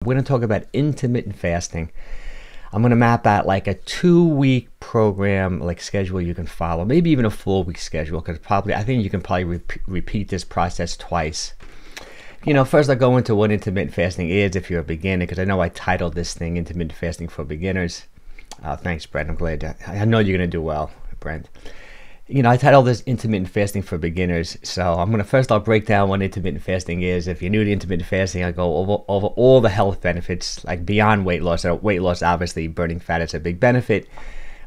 We're going to talk about intermittent fasting. I'm going to map out like a 2-week program, like schedule you can follow, maybe even a 4-week schedule, because I think you can probably repeat this process twice. First I'll go into what intermittent fasting is if you're a beginner, because I know I titled this thing Intermittent Fasting for Beginners. Thanks, Brent. I'm glad. I know you're going to do well, Brent. I titled this Intermittent Fasting for Beginners, so I'll break down what intermittent fasting is. If you're new to intermittent fasting, I'll go over all the health benefits, like beyond weight loss. So weight loss, obviously, burning fat is a big benefit,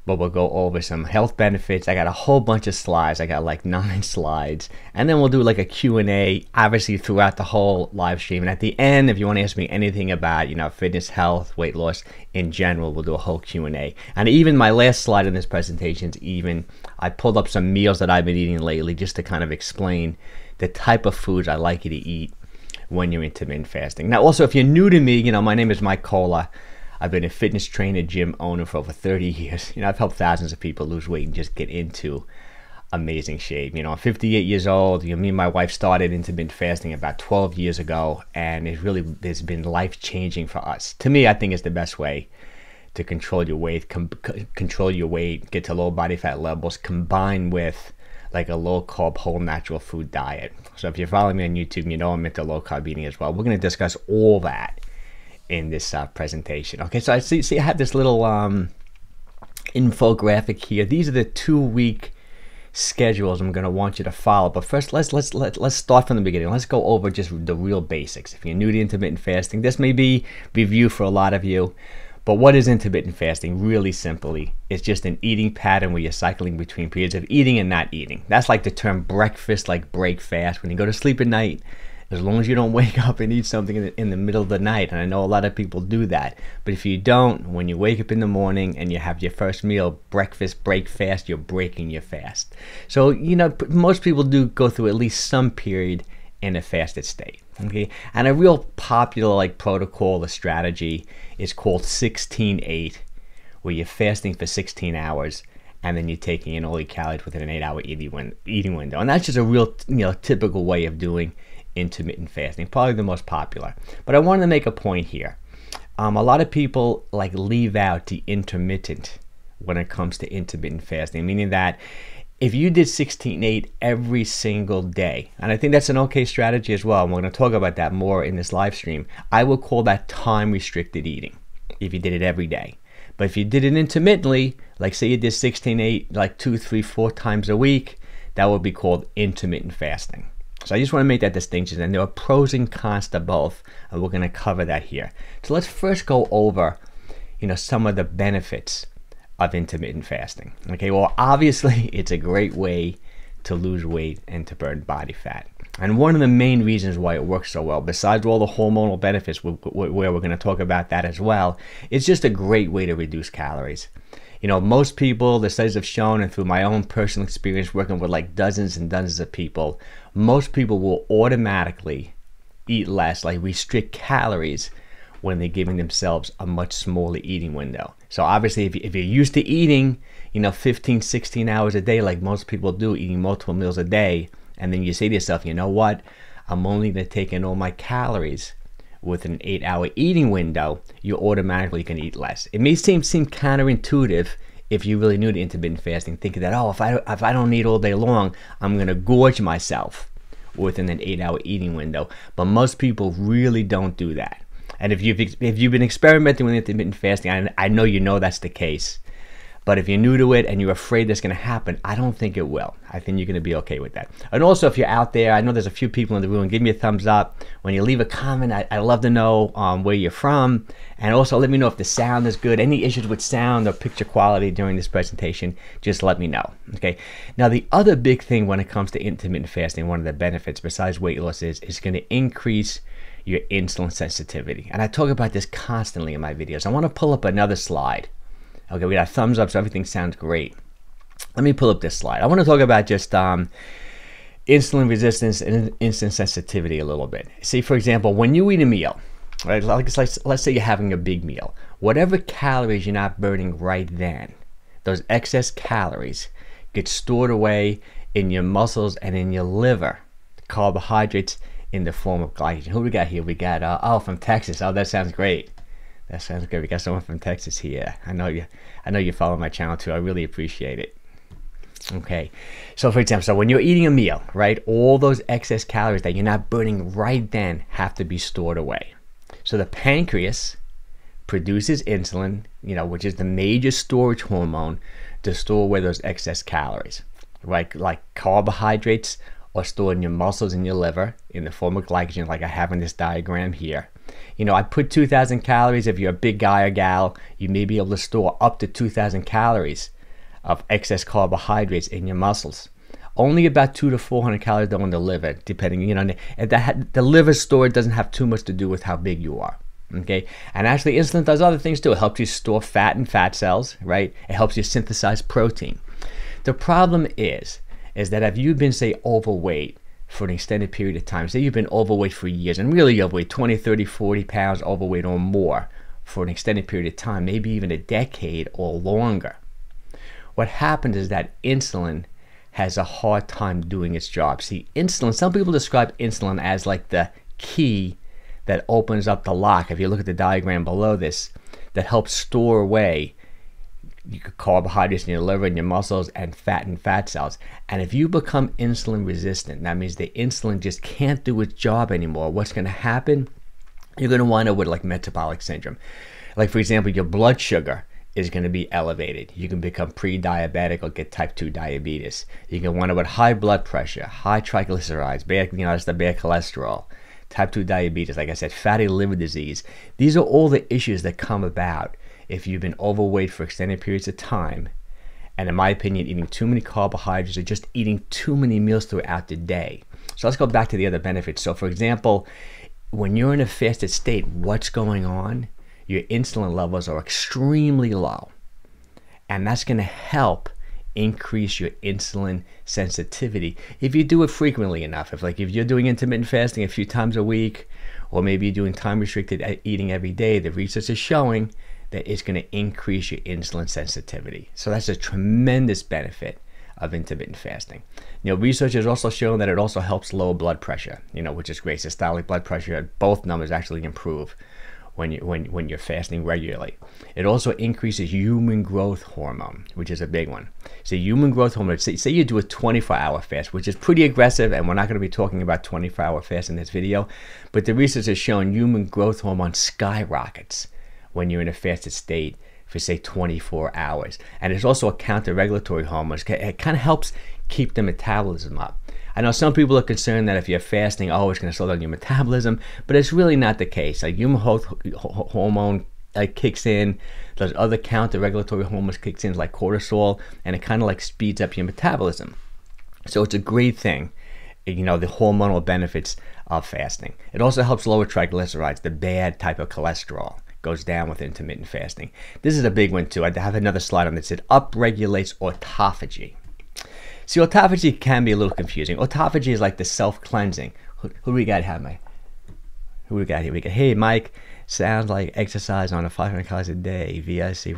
but we'll go over some health benefits. I got a whole bunch of slides. I got like 9 slides, and then we'll do like a Q&A, obviously, throughout the whole live stream. And at the end, if you want to ask me anything about, fitness, health, weight loss in general, we'll do a whole Q&A. And even my last slide in this presentation is I pulled up some meals that I've been eating lately just to kind of explain the type of foods I like you to eat when you're intermittent fasting. Now, also, if you're new to me, my name is 𝙒𝘾𝙃𝙏. I've been a fitness trainer, gym owner for over 30 years. I've helped thousands of people lose weight and just get into amazing shape. I'm 58 years old. Me and my wife started intermittent fasting about 12 years ago, and it's been life-changing for us. To me, I think it's the best way to control your weight, get to low body fat levels, combined with like a low-carb, whole natural food diet. So if you're following me on YouTube, I'm into low-carb eating as well. We're going to discuss all that in this presentation. Okay, so I see I have this little infographic here. These are the 2-week schedules I'm going to want you to follow. But first, let's start from the beginning. Let's go over just the real basics. If you're new to intermittent fasting, this may be review for a lot of you. But what is intermittent fasting? Really simply, it's just an eating pattern where you're cycling between periods of eating and not eating. That's like the term breakfast, like break fast. When you go to sleep at night, as long as you don't wake up and eat something in the middle of the night, and I know a lot of people do that, but if you don't, when you wake up in the morning and you have your first meal, breakfast, break fast, you're breaking your fast. So, most people do go through at least some period in a fasted state, okay? And a real popular protocol or strategy is called 16-8, where you're fasting for 16 hours, and then you're taking in all your calories within an 8-hour eating window. And that's just a real, typical way of doing intermittent fasting, probably the most popular. But I wanted to make a point here. A lot of people leave out the intermittent when it comes to intermittent fasting, meaning that if you did 16-8 every single day, and I think that's an okay strategy as well, and we're going to talk about that more in this live stream, I would call that time-restricted eating if you did it every day. But if you did it intermittently, like say you did 16-8 2, 3, 4 times a week, that would be called intermittent fasting. So I just want to make that distinction, and there are pros and cons to both, and we're going to cover that here. So let's first go over, some of the benefits of intermittent fasting. Okay, well, obviously, it's a great way to lose weight and to burn body fat. And one of the main reasons why it works so well, besides all the hormonal benefits, where we're going to talk about that as well, it's just a great way to reduce calories. Most people, the studies have shown, and through my own personal experience working with dozens and dozens of people, most people will automatically eat less, restrict calories, when they're giving themselves a much smaller eating window. So obviously, if you're used to eating, 15, 16 hours a day, like most people do, eating multiple meals a day, and then you say to yourself, you know what, I'm only going to take in all my calories with an 8-hour eating window, you automatically can eat less. It may seem counterintuitive if you're really new to intermittent fasting, thinking that, if I don't eat all day long, I'm going to gorge myself within an 8-hour eating window. But most people really don't do that. And if you've been experimenting with intermittent fasting, I know that's the case. But if you're new to it and you're afraid that's going to happen, I don't think it will. I think you're going to be okay with that. And also, if you're out there, I know there's a few people in the room. Give me a thumbs up. When you leave a comment, I love to know where you're from. And also, let me know if the sound is good. Any issues with sound or picture quality during this presentation, just let me know. Okay. Now, the other big thing when it comes to intermittent fasting, one of the benefits besides weight loss is going to increase your insulin sensitivity. And I talk about this constantly in my videos. I want to pull up another slide. Okay, we got a thumbs up, so everything sounds great. Let me pull up this slide. I want to talk about just insulin resistance and insulin sensitivity a little bit. See, for example, when you eat a meal, right? Let's say you're having a big meal. Whatever calories you're not burning right then, those excess calories get stored away in your muscles and in your liver. Carbohydrates in the form of glycogen. Who we got here? We got, oh, from Texas. Oh, that sounds great. That sounds good. We got someone from Texas here. I know you follow my channel too. I really appreciate it. Okay, so for example, so when you're eating a meal, right, all those excess calories that you're not burning right then have to be stored away. So the pancreas produces insulin, which is the major storage hormone to store away those excess calories, right? Like carbohydrates are stored in your muscles and your liver in the form of glycogen, like I have in this diagram here. I put 2,000 calories. If you're a big guy or gal, you may be able to store up to 2,000 calories of excess carbohydrates in your muscles. Only about 200 to 400 calories though in the liver, depending, the liver storage doesn't have too much to do with how big you are. Okay, and actually insulin does other things too. It helps you store fat in fat cells, right? It helps you synthesize protein. The problem is that if you've been, say, overweight for an extended period of time, say you've been overweight for years, and really overweight, 20, 30, 40 pounds overweight or more for an extended period of time, maybe even a decade or longer, what happens is that insulin has a hard time doing its job. See, insulin, some people describe insulin as like the key that opens up the lock, if you look at the diagram below this, that helps store away carbohydrates in your liver and your muscles and fat in fat cells. And if you become insulin resistant, that means the insulin just can't do its job anymore. What's going to happen? You're going to wind up with like metabolic syndrome. Like, for example, your blood sugar is going to be elevated. You can become pre-diabetic or get type 2 diabetes. You can wind up with high blood pressure, high triglycerides, that's the bad cholesterol, type 2 diabetes, like I said, fatty liver disease. These are all the issues that come about if you've been overweight for extended periods of time, and in my opinion, eating too many carbohydrates or just eating too many meals throughout the day. So let's go back to the other benefits. So for example, when you're in a fasted state, what's going on? Your insulin levels are extremely low, and that's going to help increase your insulin sensitivity if you do it frequently enough. If you're doing intermittent fasting a few times a week, or maybe you're doing time restricted eating every day, the research is showing that it's going to increase your insulin sensitivity. So that's a tremendous benefit of intermittent fasting. Research has also shown that it also helps lower blood pressure, which is great. Systolic blood pressure, both numbers actually improve when you're fasting regularly. It also increases human growth hormone, which is a big one. So human growth hormone, say you do a 24-hour fast, which is pretty aggressive, and we're not going to be talking about 24-hour fast in this video, but the research has shown human growth hormone skyrockets when you're in a fasted state for, say, 24 hours. And it's also a counter-regulatory hormone. It kind of helps keep the metabolism up. I know some people are concerned that if you're fasting, it's going to slow down your metabolism, but it's really not the case. Like, human growth hormone kicks in, those other counter-regulatory hormones kicks in, like cortisol, and it kind of like speeds up your metabolism. So it's a great thing, the hormonal benefits of fasting. It also helps lower triglycerides, the bad type of cholesterol. Goes down with intermittent fasting. This is a big one too. I have another slide on this. It upregulates autophagy. See, autophagy can be a little confusing. Autophagy is like the self-cleansing. Who do we got here, Mike? Who we got here? We got, hey, Mike, sounds like exercise on a 500 calories a day. VIC,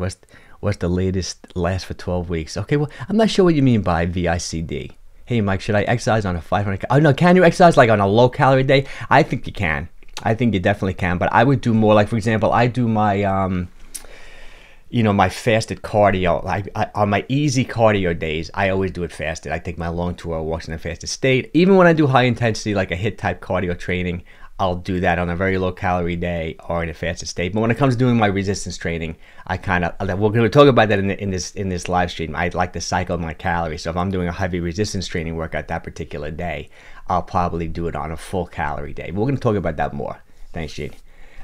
what's the latest? Last for 12 weeks. Okay, well, I'm not sure what you mean by VICD. Hey, Mike, should I exercise on a 500? Oh, no, can you exercise like on a low-calorie day? I think you can. I think you definitely can, but I would do more, like, for example, I do my, my fasted cardio. On my easy cardio days, I always do it fasted. I take my long tour walks in a fasted state. Even when I do high intensity, like a HIIT type cardio training, I'll do that on a very low calorie day or in a fasted state. But when it comes to doing my resistance training, we're going to talk about that in this live stream. I like to cycle my calories. So if I'm doing a heavy resistance training workout that particular day, I'll probably do it on a full calorie day. But we're going to talk about that more. Thanks, Jade.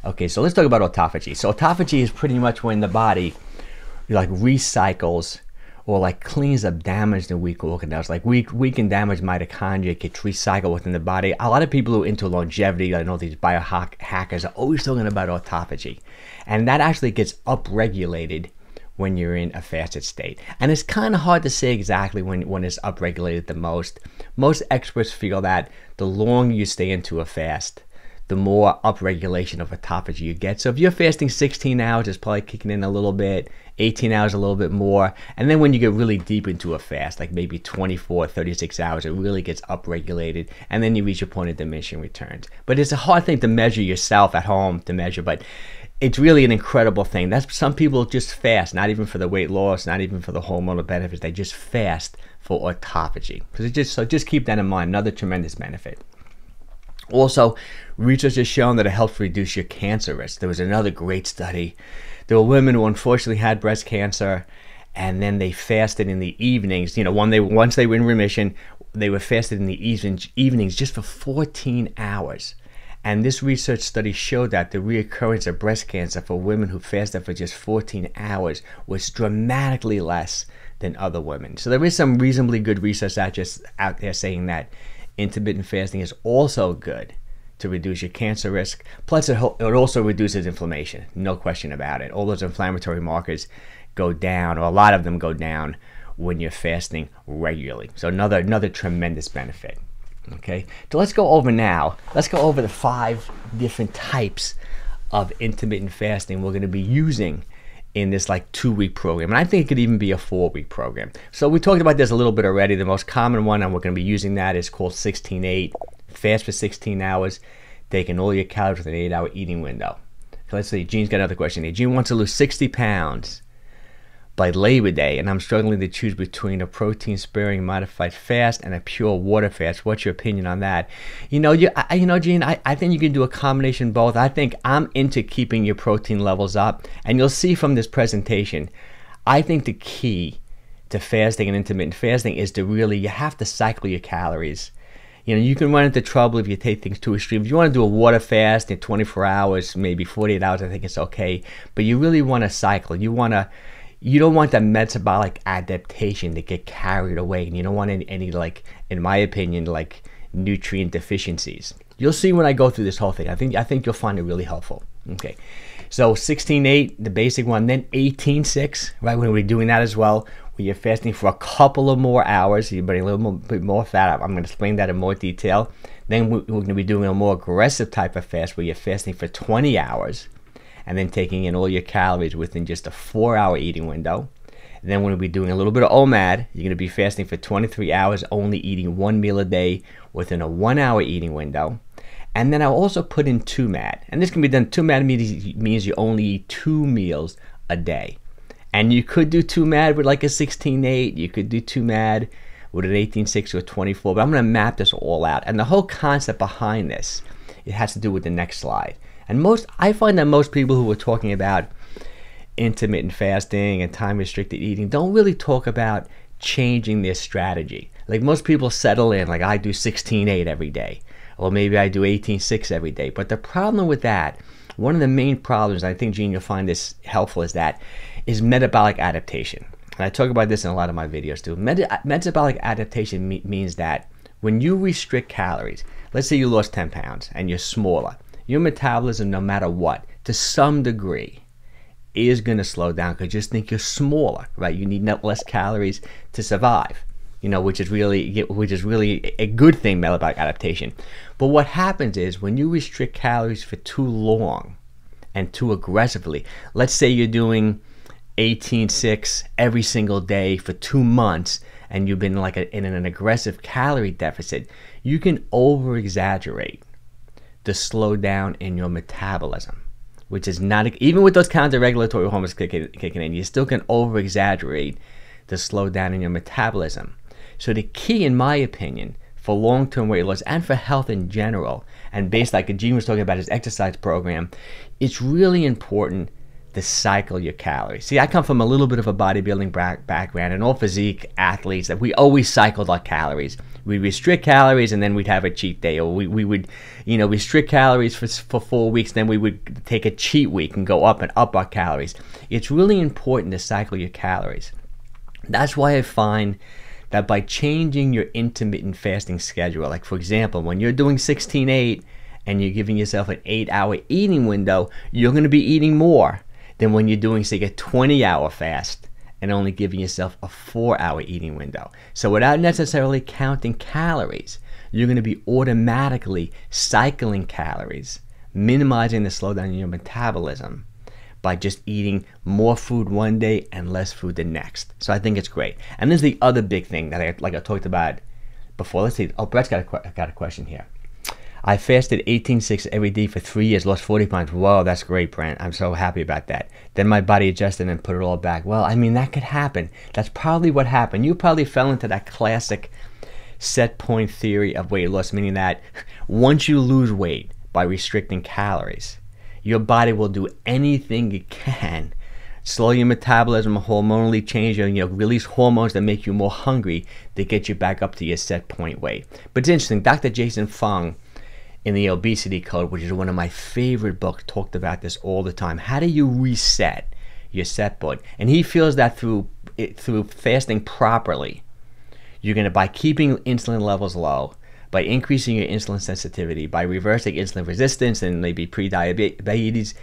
Okay, so let's talk about autophagy. So autophagy is pretty much when the body like recycles or like cleans up damaged and weak organelles. Like weak and damaged mitochondria gets recycled within the body. A lot of people who are into longevity, I know these biohackers are always talking about autophagy. And that actually gets upregulated when you're in a fasted state. And it's kind of hard to say exactly when it's upregulated the most. Most experts feel that the longer you stay into a fast, the more upregulation of autophagy you get. So if you're fasting 16 hours, it's probably kicking in a little bit, 18 hours a little bit more. And then when you get really deep into a fast, like maybe 24, 36 hours, it really gets upregulated. And then you reach a point of diminishing returns. But it's a hard thing to measure yourself at home to measure, but it's really an incredible thing. That's some people just fast, not even for the weight loss, not even for the hormonal benefits. They just fast for autophagy. So just keep that in mind. Another tremendous benefit. Also, research has shown that it helps reduce your cancer risk. There was another great study. There were women who unfortunately had breast cancer, and then they fasted in the evenings. You know, once they were in remission, they were fasted in the evenings just for 14 hours. And this research study showed that the reoccurrence of breast cancer for women who fasted for just 14 hours was dramatically less than other women. So there is some reasonably good research out there saying that intermittent fasting is also good to reduce your cancer risk. Plus, it also reduces inflammation. No question about it. All those inflammatory markers go down, or a lot of them go down, when you're fasting regularly. So another tremendous benefit. Okay, so let's go over the 5 different types of intermittent fasting we're going to be using in this like 2-week program. And I think it could even be a 4-week program. So we talked about this a little bit already. The most common one, and we're going to be using that, is called 16-8. Fast for 16 hours, taking all your calories with an 8-hour eating window. So let's see, Gene's got another question here. Gene wants to lose 60 pounds by Labor Day, and I'm struggling to choose between a protein-sparing modified fast and a pure water fast. What's your opinion on that? You know, Gene, I think you can do a combination of both. I think I'm into keeping your protein levels up, and you'll see from this presentation, I think the key to fasting and intermittent fasting is to really, you have to cycle your calories. You know, you can run into trouble if you take things too extreme. If you want to do a water fast in 24 hours, maybe 48 hours, I think it's okay. But you really want to cycle. You don't want the metabolic adaptation to get carried away, and you don't want any like, in my opinion, like nutrient deficiencies. You'll see when I go through this whole thing. I think you'll find it really helpful. Okay, so 16-8, the basic one, then 18-6, right? When we're doing that as well, where you're fasting for a couple of more hours, you're burning a little bit more fat. I'm going to explain that in more detail. Then we're going to be doing a more aggressive type of fast where you're fasting for 20 hours. And then taking in all your calories within just a 4-hour eating window. And then we're going to be doing a little bit of OMAD. You're going to be fasting for 23 hours, only eating 1 meal a day within a 1-hour eating window. And then I'll also put in 2MAD. And this can be done, 2MAD means you only eat 2 meals a day. And you could do 2MAD with like a 16-8. You could do 2MAD with an 18-6 or 24. But I'm going to map this all out. And the whole concept behind this, it has to do with the next slide. And I find that most people who are talking about intermittent fasting and time-restricted eating don't really talk about changing their strategy. Like most people settle in, like I do 16-8 every day, or maybe I do 18-6 every day. But the problem with that, one of the main problems, I think, Gene, you'll find this helpful, is metabolic adaptation. And I talk about this in a lot of my videos too. Metabolic adaptation means that when you restrict calories, let's say you lost 10 pounds and you're smaller, your metabolism, no matter what, to some degree, is going to slow down because you just think you're smaller, right? You need less calories to survive, you know, which is really a good thing, metabolic adaptation. But what happens is when you restrict calories for too long and too aggressively, let's say you're doing 18-6 every single day for 2 months, and you've been like in an aggressive calorie deficit, you can over-exaggerate the slowdown in your metabolism, which is not, even with those counter-regulatory hormones kicking in, you still can over-exaggerate the slowdown in your metabolism. So the key, in my opinion, for long-term weight loss and for health in general, and based like Gene was talking about his exercise program, it's really important to cycle your calories. See, I come from a little bit of a bodybuilding background, and all physique athletes, that we always cycled our calories. We'd restrict calories and then we'd have a cheat day, or we would, you know, restrict calories for 4 weeks, then we would take a cheat week and go up and up our calories. It's really important to cycle your calories. That's why I find that by changing your intermittent fasting schedule, like for example, when you're doing 16-8 and you're giving yourself an 8-hour eating window, you're going to be eating more than when you're doing, say, a 20-hour fast and only giving yourself a 4-hour eating window. So without necessarily counting calories, you're going to be automatically cycling calories, minimizing the slowdown in your metabolism by just eating more food one day and less food the next. So I think it's great. And this is the other big thing that I talked about before. Let's see. Oh, Brett's got a question here. I fasted 18/6 every day for 3 years, lost 40 pounds. Whoa, that's great, Brent. I'm so happy about that. Then my body adjusted and put it all back. Well, I mean, that could happen. That's probably what happened. You probably fell into that classic set point theory of weight loss, meaning that once you lose weight by restricting calories, your body will do anything it can, slow your metabolism, hormonally change, release hormones that make you more hungry to get you back up to your set point weight. But it's interesting, Dr. Jason Fung in the Obesity Code, which is one of my favorite books, talked about this all the time. How do you reset your set point? And he feels that through fasting properly, you're going to, by keeping insulin levels low, by increasing your insulin sensitivity, by reversing insulin resistance and maybe pre-diabetes,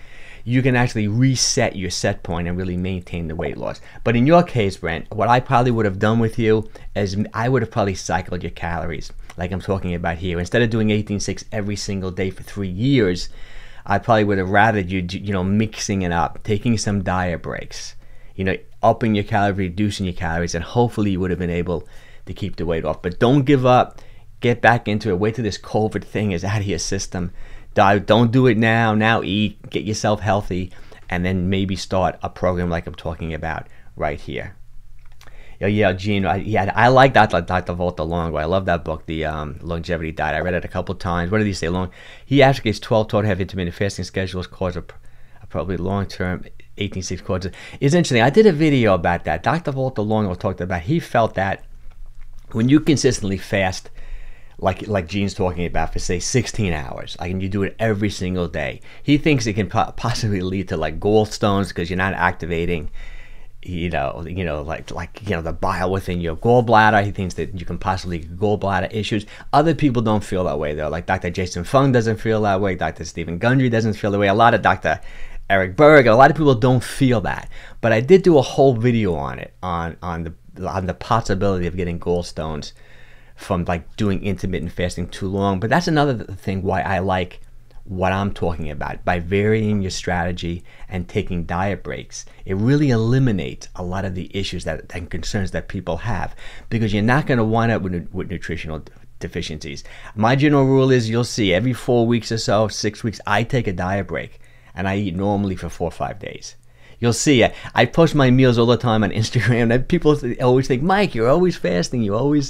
you can actually reset your set point and really maintain the weight loss. But in your case, Brent, what I probably would have done with you is I would have probably cycled your calories like I'm talking about here. Instead of doing 18/6 every single day for 3 years, I probably would have rather you mixing it up, taking some diet breaks, upping your calories, reducing your calories, and hopefully you would have been able to keep the weight off. But don't give up. Get back into it. Wait till this COVID thing is out of your system. Don't do it now. Now eat, get yourself healthy, and then maybe start a program like I'm talking about right here. Yeah, Gene. I like Dr. 𝙒𝘖𝙏𝙏. I love that book, The Longevity Diet. I read it a couple times. What did he say? He advocates 12 to have intermittent fasting schedules cause a probably long-term 18/6 causes. It's interesting. I did a video about that. Dr. 𝙒𝙏𝙏 talked about. He felt that when you consistently fast, like Gene's talking about, for say 16 hours, and you do it every single day, he thinks it can possibly lead to like gallstones because you're not activating, the bile within your gallbladder. He thinks that you can possibly get gallbladder issues. Other people don't feel that way though. Like Dr. Jason Fung doesn't feel that way. Dr. Stephen Gundry doesn't feel that way. A lot of Dr. Eric Berg, a lot of people don't feel that. But I did do a whole video on it, on the possibility of getting gallstones from like doing intermittent fasting too long. But that's another thing why I like what I'm talking about. By varying your strategy and taking diet breaks, it really eliminates a lot of the issues and concerns that people have, because you're not going to wind up with nutritional deficiencies. My general rule is, you'll see every 4 weeks or so, 6 weeks, I take a diet break and I eat normally for 4 or 5 days. You'll see, I post my meals all the time on Instagram, and people always think, Mike, you're always fasting. You're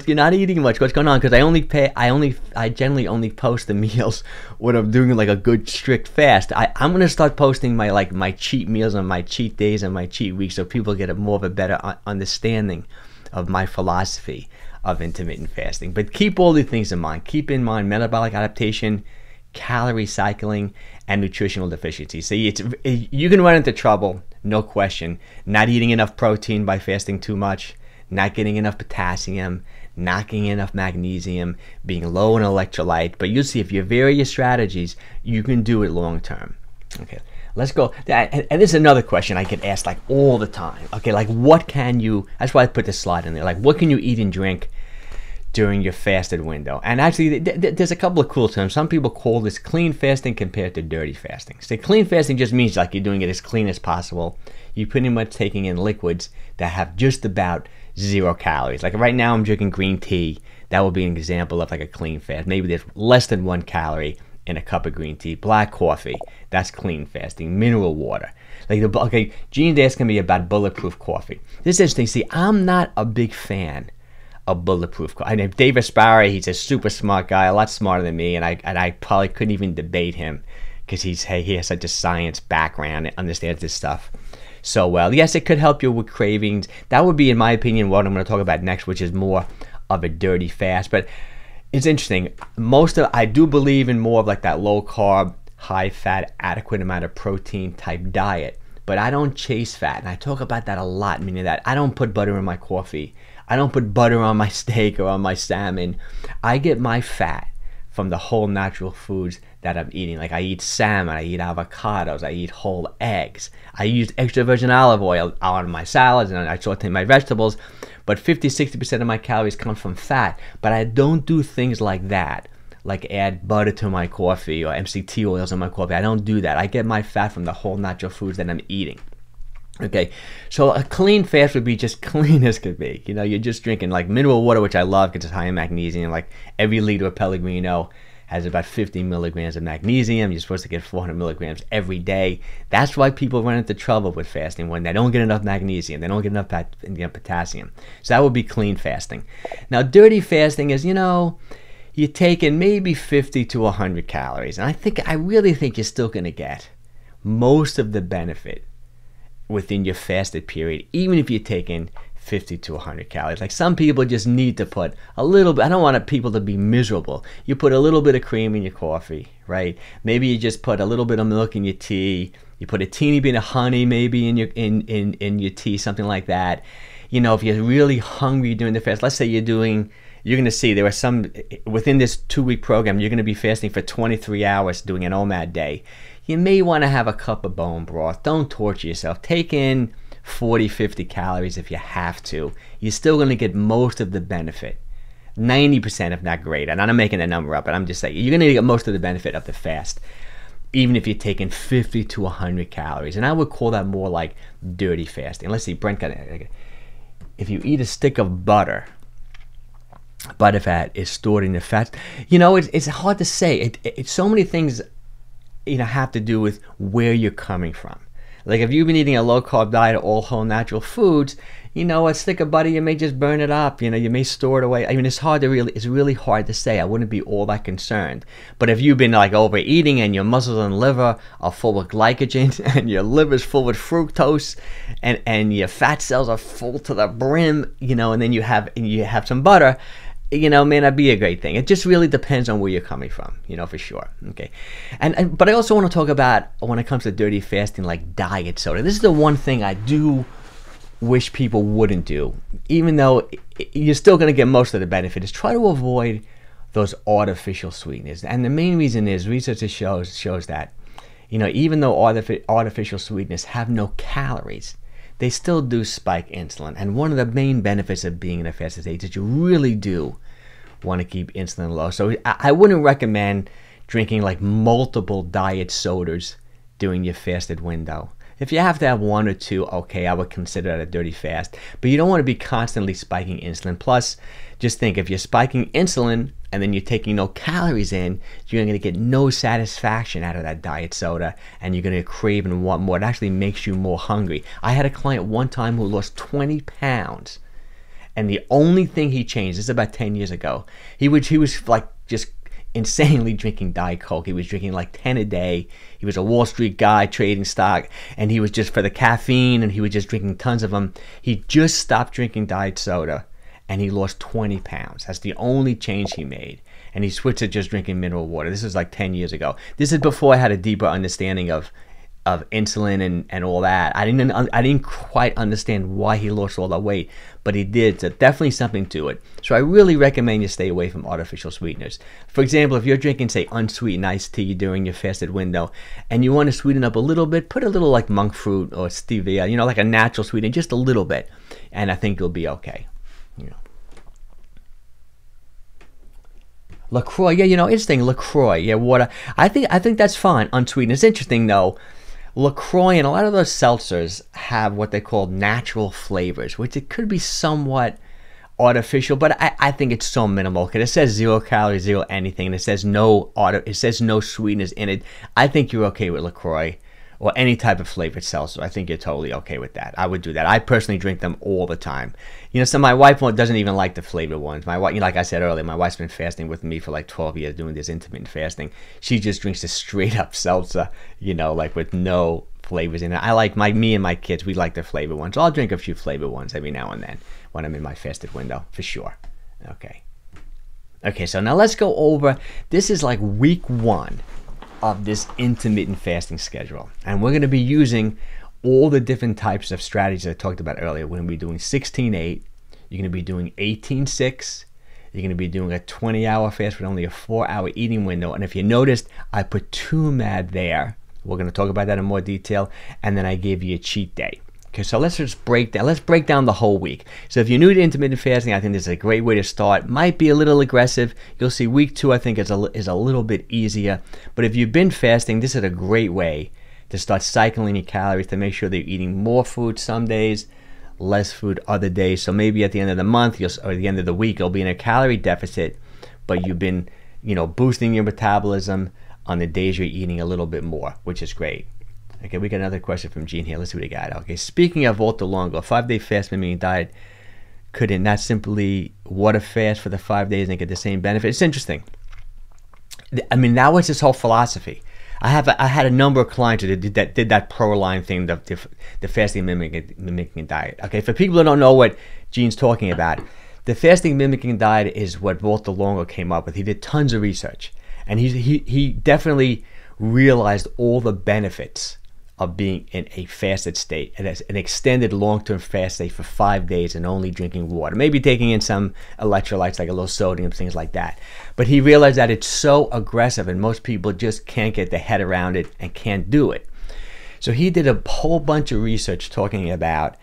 not eating much. What's going on? Because I generally only post the meals when I'm doing like a good strict fast. I'm gonna start posting my cheat meals and my cheat days and my cheat weeks, so people get more of a better understanding of my philosophy of intermittent fasting. But keep all the things in mind. Keep in mind metabolic adaptation, calorie cycling, and nutritional deficiency. See, you can run into trouble, no question, not eating enough protein by fasting too much, not getting enough potassium, not getting enough magnesium, being low in electrolyte. But you'll see, if you vary your strategies, you can do it long term. Okay, let's go. And this is another question I get asked like all the time. Okay, like what can you, that's why I put this slide in there, like what can you eat and drink during your fasted window? And actually, there's a couple of cool terms. Some people call this clean fasting compared to dirty fasting. So clean fasting just means like you're doing it as clean as possible. You're pretty much taking in liquids that have just about 0 calories. Like right now I'm drinking green tea. That would be an example of like a clean fast. Maybe there's less than 1 calorie in a cup of green tea. Black coffee, that's clean fasting. Mineral water. Okay, Gene's asking me about bulletproof coffee. This is interesting. See, I'm not a big fan of bulletproof coffee. I know David Sparrow, he's a super smart guy, a lot smarter than me, and I probably couldn't even debate him because he has such a science background and understands this stuff so well. Yes, it could help you with cravings. That would be, in my opinion, what I'm going to talk about next, which is more of a dirty fast. But it's interesting. I do believe in more of like that low carb, high fat, adequate amount of protein type diet. But I don't chase fat, and I talk about that a lot, meaning that I don't put butter in my coffee. I don't put butter on my steak or on my salmon. I get my fat from the whole natural foods that I'm eating. Like I eat salmon, I eat avocados, I eat whole eggs. I use extra virgin olive oil on my salads and I saute my vegetables, but 50-60% of my calories come from fat. But I don't do things like that, like add butter to my coffee or MCT oils in my coffee. I don't do that. I get my fat from the whole natural foods that I'm eating. Okay, so a clean fast would be just clean as could be. You know, you're just drinking like mineral water, which I love because it's high in magnesium. Like every liter of Pellegrino has about 50 milligrams of magnesium. You're supposed to get 400 milligrams every day. That's why people run into trouble with fasting, when they don't get enough magnesium, they don't get enough potassium. So that would be clean fasting. Now, dirty fasting is, you know, you're taking maybe 50 to 100 calories. And I really think you're still going to get most of the benefit within your fasted period, even if you're taking 50 to 100 calories. Like some people just need to put a little bit. I don't want people to be miserable. You put a little bit of cream in your coffee, right? Maybe you just put a little bit of milk in your tea. You put a teeny bit of honey maybe in your tea, something like that. You know, if you're really hungry during the fast, let's say you're going to see there are some, within this 2-week program, you're going to be fasting for 23 hours doing an OMAD day. You may want to have a cup of bone broth. Don't torture yourself. Take in 40-50 calories if you have to. You're still going to get most of the benefit. 90% if not greater. And I'm not making the number up, but I'm just saying you're going to get most of the benefit of the fast, even if you're taking 50 to 100 calories. And I would call that more like dirty fasting. Let's see, Brent got it. If you eat a stick of butter fat is stored in the fat. You know, it's hard to say. It's so many things, you know, have to do with where you're coming from. Like if you've been eating a low-carb diet of all whole natural foods, you know, a stick of butter, you may just burn it up. You know, you may store it away. I mean, it's really hard to say. I wouldn't be all that concerned. But if you've been like overeating and your muscles and liver are full of glycogen and your liver's full with fructose and your fat cells are full to the brim, you know, and then you have some butter, you know, may not be a great thing. It just really depends on where you're coming from, you know, for sure. Okay, but I also want to talk about, when it comes to dirty fasting, like diet soda. This is the one thing I do wish people wouldn't do, even though you're still going to get most of the benefit, is try to avoid those artificial sweeteners. And the main reason is research shows that, you know, even though artificial sweeteners have no calories, they still do spike insulin. And one of the main benefits of being in a fasted state is that you really do want to keep insulin low. So I wouldn't recommend drinking like multiple diet sodas during your fasted window. If you have to have one or two, okay, I would consider that a dirty fast. But you don't want to be constantly spiking insulin. Plus, just think, if you're spiking insulin and then you're taking no calories in, you're going to get no satisfaction out of that diet soda, and you're going to crave and want more. It actually makes you more hungry. I had a client one time who lost 20 pounds, and the only thing he changed, this is about 10 years ago, he was like just insanely drinking Diet Coke. He was drinking like 10 a day. He was a Wall Street guy trading stock, and he was just for the caffeine, and he was just drinking tons of them. He just stopped drinking diet soda, and he lost 20 pounds. That's the only change he made. And he switched to just drinking mineral water. This was like 10 years ago. This is before I had a deeper understanding of insulin and all that. I didn't quite understand why he lost all that weight, but he did. So definitely something to it. So I really recommend you stay away from artificial sweeteners. For example, if you're drinking, say, unsweetened iced tea during your fasted window, and you want to sweeten up a little bit, put a little like monk fruit or stevia, you know, like a natural sweetener, just a little bit, and I think you'll be okay. You know. LaCroix, yeah, you know, interesting. LaCroix, yeah, water. I think that's fine. Unsweetened. It's interesting though. LaCroix and a lot of those seltzers have what they call natural flavors, which it could be somewhat artificial, but I think it's so minimal. Because it says 0 calories, 0 anything, and it says no sweeteners in it. I think you're okay with LaCroix or any type of flavored seltzer. I think you're totally okay with that. I would do that. I personally drink them all the time. You know, so my wife doesn't even like the flavored ones. My wife, you know, like I said earlier, my wife's been fasting with me for like 12 years doing this intermittent fasting. She just drinks a straight up seltzer, you know, like with no flavors in it. I like me and my kids, we like the flavored ones. So I'll drink a few flavored ones every now and then when I'm in my fasted window, for sure. Okay, so now let's go over, this is like week 1 of this intermittent fasting schedule, and we're going to be using all the different types of strategies I talked about earlier. We're going to be doing 16-8, you're going to be doing 18-6, You're going to be doing a 20-hour fast with only a 4-hour eating window. And if you noticed, I put 2 MAD there. We're going to talk about that in more detail. And then I gave you a cheat day. Okay, so let's just break down the whole week. So if you're new to intermittent fasting, I think this is a great way to start. Might be a little aggressive. You'll see week 2, I think, is a little bit easier. But if you've been fasting, this is a great way to start cycling your calories, to make sure that you're eating more food some days, less food other days. So maybe at the end of the month or the end of the week, you'll be in a calorie deficit, but you've been, boosting your metabolism on the days you're eating a little bit more, which is great. Okay, we got another question from Gene here. Let's see what he got. Okay, speaking of 𝙒𝘖𝙏𝘾𝙃, a 5-day fast mimicking diet, could it not simply water fast for the 5 days and get the same benefit? It's interesting. I mean, that was his whole philosophy. I had a number of clients that did that pro-line thing, the fasting mimicking diet. Okay, for people who don't know what Gene's talking about, the fasting mimicking diet is what 𝙒𝘖𝙏𝘾𝙃 came up with. He did tons of research, and he definitely realized all the benefits of being in a fasted state, and an extended long-term fast state for 5 days and only drinking water, maybe taking in some electrolytes like a little sodium, things like that. But he realized that it's so aggressive and most people just can't get their head around it and can't do it. So he did a whole bunch of research talking about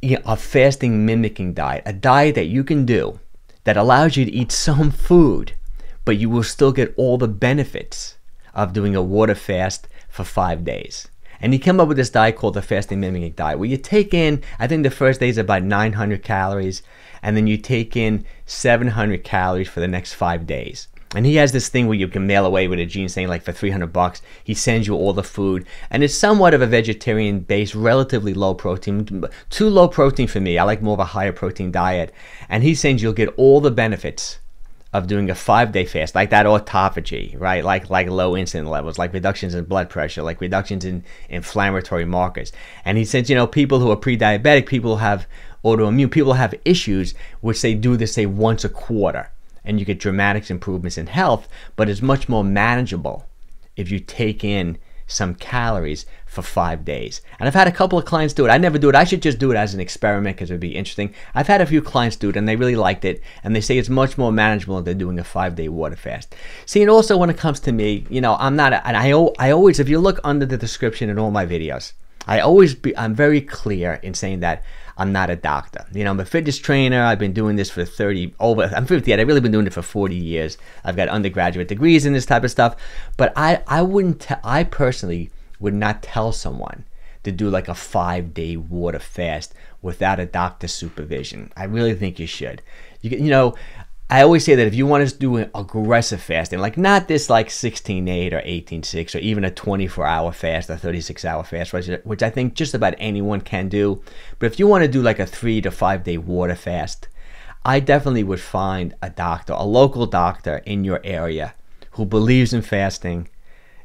a fasting mimicking diet, a diet that you can do that allows you to eat some food, but you will still get all the benefits of doing a water fast for 5 days. And he came up with this diet called the fasting mimicking diet, where you take in, I think the first day is about 900 calories, and then you take in 700 calories for the next 5 days. And he has this thing where you can mail away with a Gene saying, like, for $300, he sends you all the food. And it's somewhat of a vegetarian-based, relatively low protein. Too low protein for me. I like more of a higher protein diet. And he sends you'll get all the benefits of doing a 5-day fast, like that autophagy, right? Like low insulin levels, like reductions in blood pressure, like reductions in inflammatory markers. And he says, people who are pre-diabetic, people who have autoimmune, people who have issues, which they do this, say, once a quarter. And you get dramatic improvements in health, but it's much more manageable if you take in some calories for 5 days. And I've had a couple of clients do it. I never do it. I should just do it as an experiment because it would be interesting. I've had a few clients do it and they really liked it, and they say it's much more manageable than doing a 5-day water fast. See, and also when it comes to me, I'm not, and I always, if you look under the description in all my videos, I'm very clear in saying that I'm not a doctor. I'm a fitness trainer. I've been doing this for I'm 58. I've really been doing it for 40 years. I've got undergraduate degrees in this type of stuff. But I personally would not tell someone to do like a 5-day water fast without a doctor's supervision. I really think you should. I always say that if you want to do an aggressive fasting, like not this like 16-8 or 18-6 or even a 24-hour fast, a 36-hour fast, which I think just about anyone can do. But if you want to do like a 3 to 5 day water fast, I definitely would find a doctor, a local doctor in your area who believes in fasting,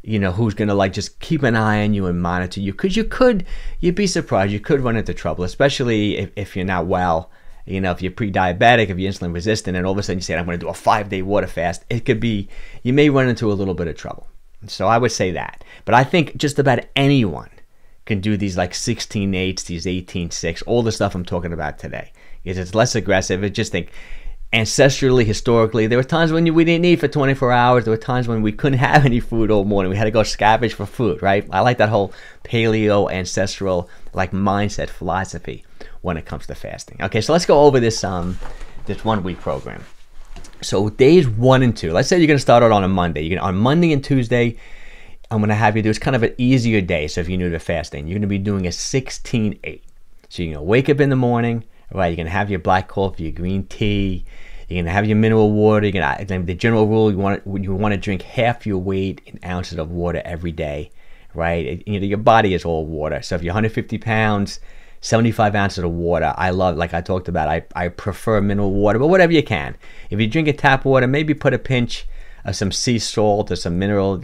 who's going to like just keep an eye on you and monitor you. Because you'd be surprised, you could run into trouble, especially if you're not well. If you're pre-diabetic, if you're insulin resistant, and all of a sudden you say, I'm going to do a 5-day water fast, you may run into a little bit of trouble. So I would say that. But I think just about anyone can do these like 16-8s, these 18-6, all the stuff I'm talking about today. It's less aggressive. I just think ancestrally, historically, there were times when we didn't eat for 24 hours. There were times when we couldn't have any food all morning. We had to go scavenge for food, right? I like that whole paleo, ancestral, like mindset philosophy when it comes to fasting. Okay, so let's go over this 1 week program. So days 1 and 2, let's say you're going to start out on a Monday. On Monday and Tuesday, I'm going to have you do, it's kind of an easier day. So if you're new to fasting, you're going to be doing a 16-8. So you're going to wake up in the morning, right? You're going to have your black coffee, your green tea. You're going to have your mineral water. The general rule, you want to drink half your weight in ounces of water every day, right? Your body is all water. So if you're 150 pounds, 75 ounces of water. I love, like I talked about, I prefer mineral water, but whatever you can. If you drink tap water, maybe put a pinch of some sea salt or some mineral,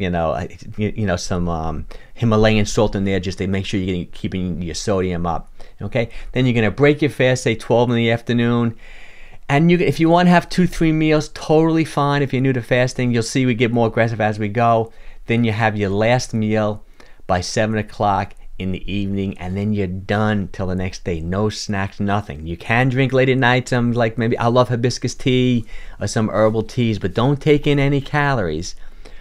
some Himalayan salt in there just to make sure you're keeping your sodium up. Okay, then you're gonna break your fast, say 12 in the afternoon, and if you want to have 2-3 meals, totally fine. If you're new to fasting, you'll see we get more aggressive as we go. Then you have your last meal by 7 o'clock in the evening, and then you're done till the next day. No snacks, nothing. You can drink late at night, some like maybe I love hibiscus tea or some herbal teas, but don't take in any calories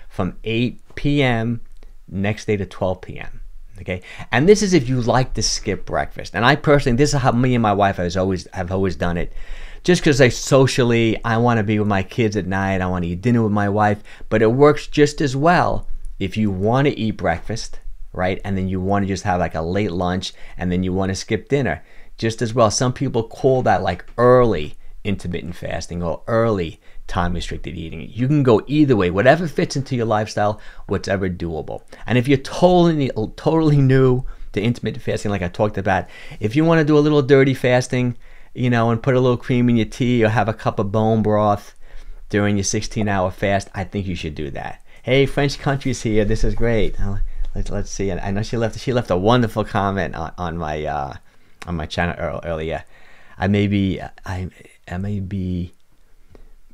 from 8 p.m. next day to 12 p.m. Okay, and this is if you like to skip breakfast. And I personally, this is how me and my wife have always done it. Just because socially, I want to be with my kids at night, I want to eat dinner with my wife, but it works just as well if you want to eat breakfast, right? And then you want to just have like a late lunch, and then you want to skip dinner, just as well. Some people call that like early intermittent fasting or early time restricted eating. You can go either way, whatever fits into your lifestyle, whatever doable. And if you're totally new to intermittent fasting, like I talked about, if you want to do a little dirty fasting, you know, and put a little cream in your tea or have a cup of bone broth during your 16-hour fast, I think you should do that. Hey, French Country's here. This is great. Let's see. I know she left a wonderful comment on my channel earlier. I may be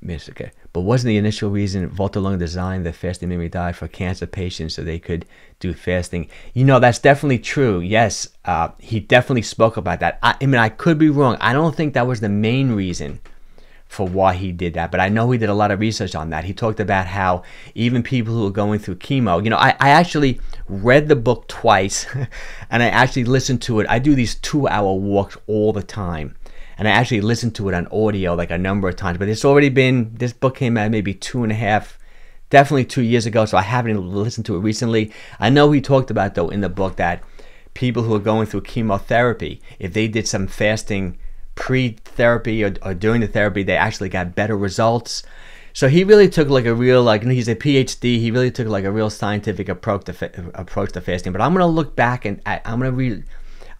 missed. Okay, but wasn't the initial reason Walter Lung designed the fasting memory diet for cancer patients so they could do fasting? You know, that's definitely true. Yes, he definitely spoke about that. I mean, I could be wrong. I don't think that was the main reason for why he did that, but I know he did a lot of research on that. He talked about how even people who are going through chemo, you know, I actually read the book twice and I actually listened to it. I do these 2-hour walks all the time, and I actually listened to it on audio like a number of times, but it's already been, this book came out maybe 2.5, definitely 2 years ago, so I haven't listened to it recently. I know he talked about, though, in the book that people who are going through chemotherapy, if they did some fasting pre-therapy or during the therapy, they actually got better results. So he really took like a real, like, he's a PhD, he really took like a real scientific approach to fasting. But I'm going to look back and I'm going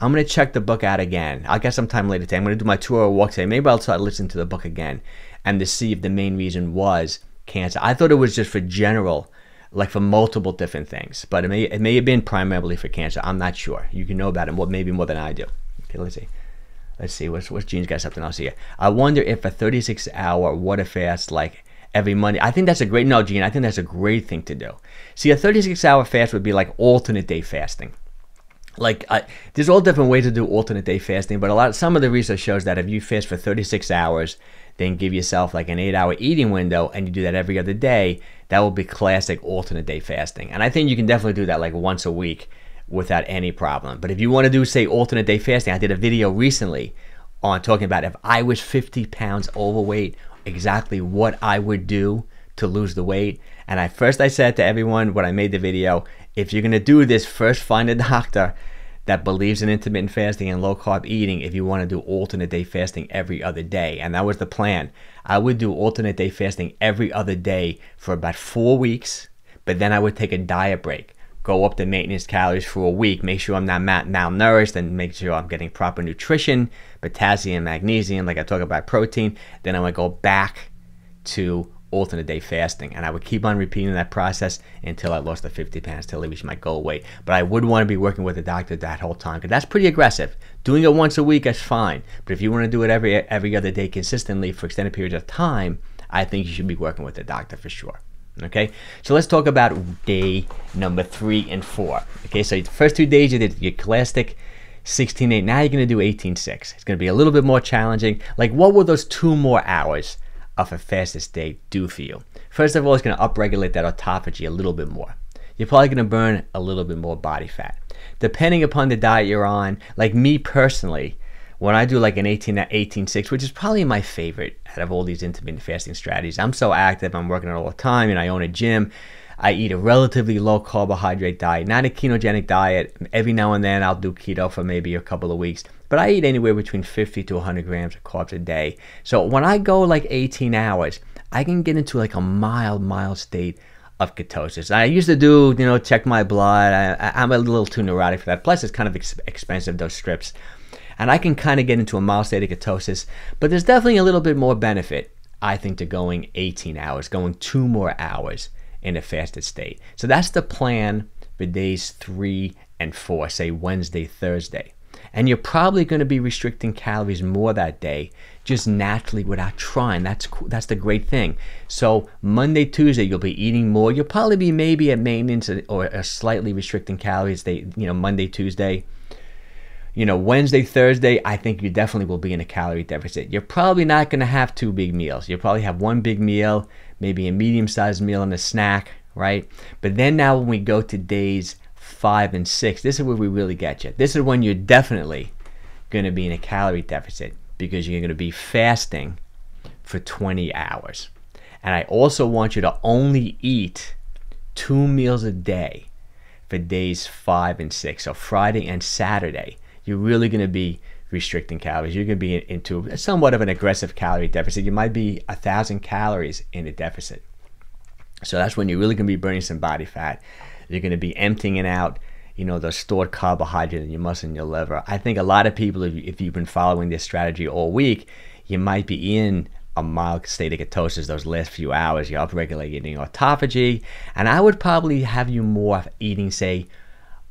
to check the book out again. I'll get some time later today. I'm going to do my 2-hour walk today. Maybe I'll start listening to the book again and to see if the main reason was cancer. I thought it was just for general, like for multiple different things, but it may have been primarily for cancer. I'm not sure. You can know about it maybe more than I do. Okay, let's see. Let's see, what's Gene's got something else here. I wonder if a 36-hour water fast like every Monday. I think that's a great, no, Gene, I think that's a great thing to do. See, a 36-hour fast would be like alternate day fasting. Like, there's all different ways to do alternate day fasting, but some of the research shows that if you fast for 36 hours, then give yourself like an 8-hour eating window, and you do that every other day, that will be classic alternate day fasting. And I think you can definitely do that like once a week without any problem. But if you want to do, say, alternate day fasting, I did a video recently on talking about if I was 50 pounds overweight, exactly what I would do to lose the weight. And I said to everyone when I made the video, if you're going to do this, first find a doctor that believes in intermittent fasting and low carb eating if you want to do alternate day fasting every other day. And that was the plan. I would do alternate day fasting every other day for about 4 weeks, but then I would take a diet break. Go up to maintenance calories for a week, make sure I'm not malnourished, and make sure I'm getting proper nutrition, potassium, magnesium, like I talk about protein. Then I would go back to alternate day fasting, and I would keep on repeating that process until I lost the 50 pounds, till I reached my goal weight. But I would want to be working with a doctor that whole time, because that's pretty aggressive. Doing it once a week is fine, but if you want to do it every other day consistently for extended periods of time, I think you should be working with a doctor for sure. Okay, so let's talk about day number 3 and 4. Okay, so the first 2 days you did your classic 16-8. Now you're going to do 18-6. It's going to be a little bit more challenging. Like, what will those 2 more hours of a fasted state do for you? First of all, it's going to upregulate that autophagy a little bit more. You're probably going to burn a little bit more body fat. Depending upon the diet you're on, like me personally, when I do like an 18-6, which is probably my favorite out of all these intermittent fasting strategies. I'm so active, I'm working out all the time, and I own a gym. I eat a relatively low carbohydrate diet, not a ketogenic diet. Every now and then I'll do keto for maybe a couple of weeks, but I eat anywhere between 50 to 100 grams of carbs a day. So when I go like 18 hours, I can get into like a mild state of ketosis. I used to do, check my blood. I'm a little too neurotic for that. Plus it's kind of expensive, those strips. And I can kind of get into a mild state of ketosis, but there's definitely a little bit more benefit, I think, to going 18 hours, going 2 more hours in a fasted state. So that's the plan for days 3 and 4, say Wednesday, Thursday. And you're probably going to be restricting calories more that day, just naturally without trying. That's the great thing. So Monday, Tuesday, you'll be eating more. You'll probably be maybe at maintenance or slightly restricting calories. Monday, Tuesday. Wednesday, Thursday, I think you definitely will be in a calorie deficit. You're probably not going to have 2 big meals. You'll probably have 1 big meal, maybe a medium-sized meal and a snack, right? But then now when we go to days 5 and 6, this is where we really get you. This is when you're definitely going to be in a calorie deficit because you're going to be fasting for 20 hours. And I also want you to only eat 2 meals a day for days 5 and 6. So Friday and Saturday, you're really going to be restricting calories. You're going to be into somewhat of an aggressive calorie deficit. You might be 1,000 calories in a deficit. So that's when you're really going to be burning some body fat. You're going to be emptying out, the stored carbohydrate in your muscle and your liver. I think a lot of people, if you've been following this strategy all week, you might be in a mild state of ketosis those last few hours. You're upregulating autophagy. And I would probably have you more eating, say,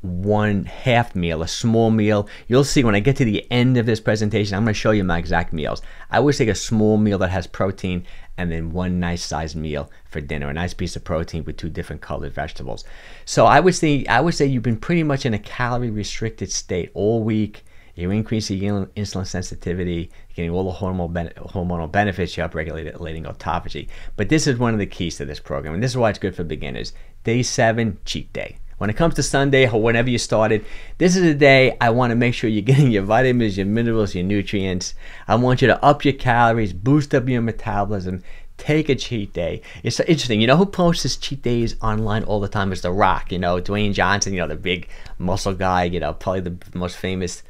1/2 meal, a small meal. You'll see when I get to the end of this presentation, I'm going to show you my exact meals. I always take a small meal that has protein and then 1 nice sized meal for dinner, a nice piece of protein with 2 different colored vegetables. So I would say you've been pretty much in a calorie restricted state all week. You're increasing your insulin sensitivity, you're getting all the hormonal benefits, you're upregulating autophagy. But this is one of the keys to this program, and this is why it's good for beginners. Day 7, cheat day. When it comes to Sunday or whenever you started, this is a day I want to make sure you're getting your vitamins, your minerals, your nutrients. I want you to up your calories, boost up your metabolism, take a cheat day. It's interesting. Who posts his cheat days online all the time is The Rock. Dwayne Johnson, the big muscle guy, probably the most famous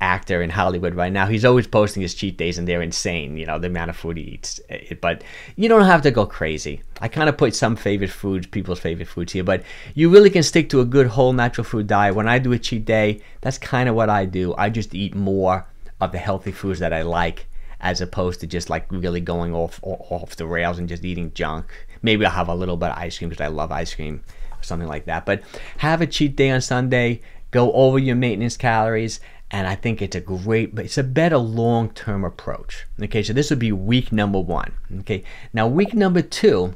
actor in Hollywood right now. He's always posting his cheat days and they're insane, the amount of food he eats. But you don't have to go crazy. I kind of put some people's favorite foods here, but you really can stick to a good whole natural food diet. When I do a cheat day, that's kind of what I do. I just eat more of the healthy foods that I like, as opposed to just like really going off the rails and just eating junk. Maybe I'll have a little bit of ice cream because I love ice cream or something like that. But have a cheat day on Sunday, go over your maintenance calories, and I think it's a better long-term approach. Okay, so this would be week number 1. Okay, now week number 2,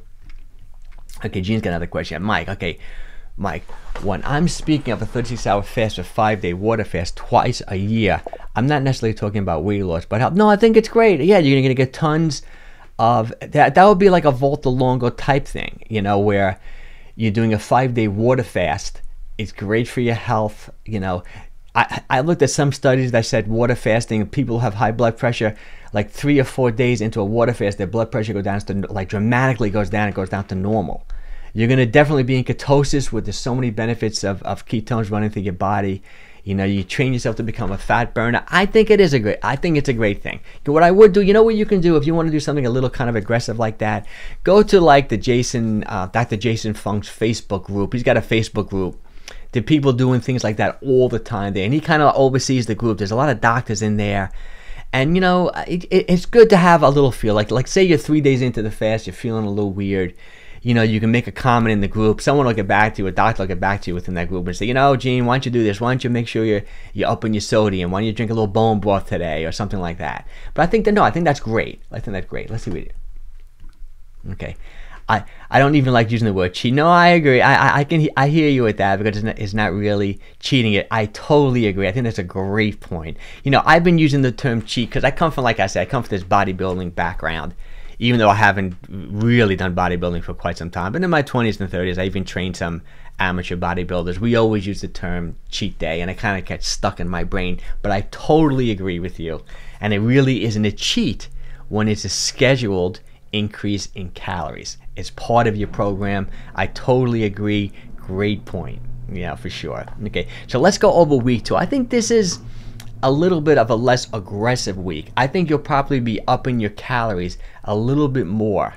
okay, Gene's got another question. Mike, when I'm speaking of a 36-hour fast or 5-day water fast twice a year, I'm not necessarily talking about weight loss, but health. No, I think it's great. Yeah, you're going to get tons of that. That would be like a Volta Longo type thing, where you're doing a 5-day water fast. It's great for your health, I looked at some studies that said water fasting, people who have high blood pressure, like 3 or 4 days into a water fast, their blood pressure goes down to, dramatically goes down. It goes down to normal. You're going to definitely be in ketosis, where there's so many benefits of ketones running through your body. You train yourself to become a fat burner. I think it's a great thing. What I would do, what you can do if you want to do something a little kind of aggressive like that, go to Dr. Jason Funk's Facebook group. He's got a Facebook group. There are people doing things like that all the time there, and he kind of oversees the group. There's a lot of doctors in there, and it's good to have a little feel like say you're 3 days into the fast, you're feeling a little weird. You can make a comment in the group. Someone will get back to you, a doctor will get back to you within that group and say, Gene, why don't you do this? Why don't you make sure you're upping your sodium? Why don't you drink a little bone broth today or something like that? But I think that's great. Let's see what you do. Okay. I don't even like using the word cheat. No, I agree. I hear you with that, because it's not really cheating it. I totally agree. I think that's a great point. I've been using the term cheat because I come from this bodybuilding background, even though I haven't really done bodybuilding for quite some time. But in my 20s and 30s, I even trained some amateur bodybuilders. We always use the term cheat day, and it kind of gets stuck in my brain. But I totally agree with you. And it really isn't a cheat when it's a scheduled increase in calories. It's part of your program. I totally agree. Great point. Yeah, for sure. Okay, so let's go over week 2. I think this is a little bit of a less aggressive week. I think you'll probably be upping your calories a little bit more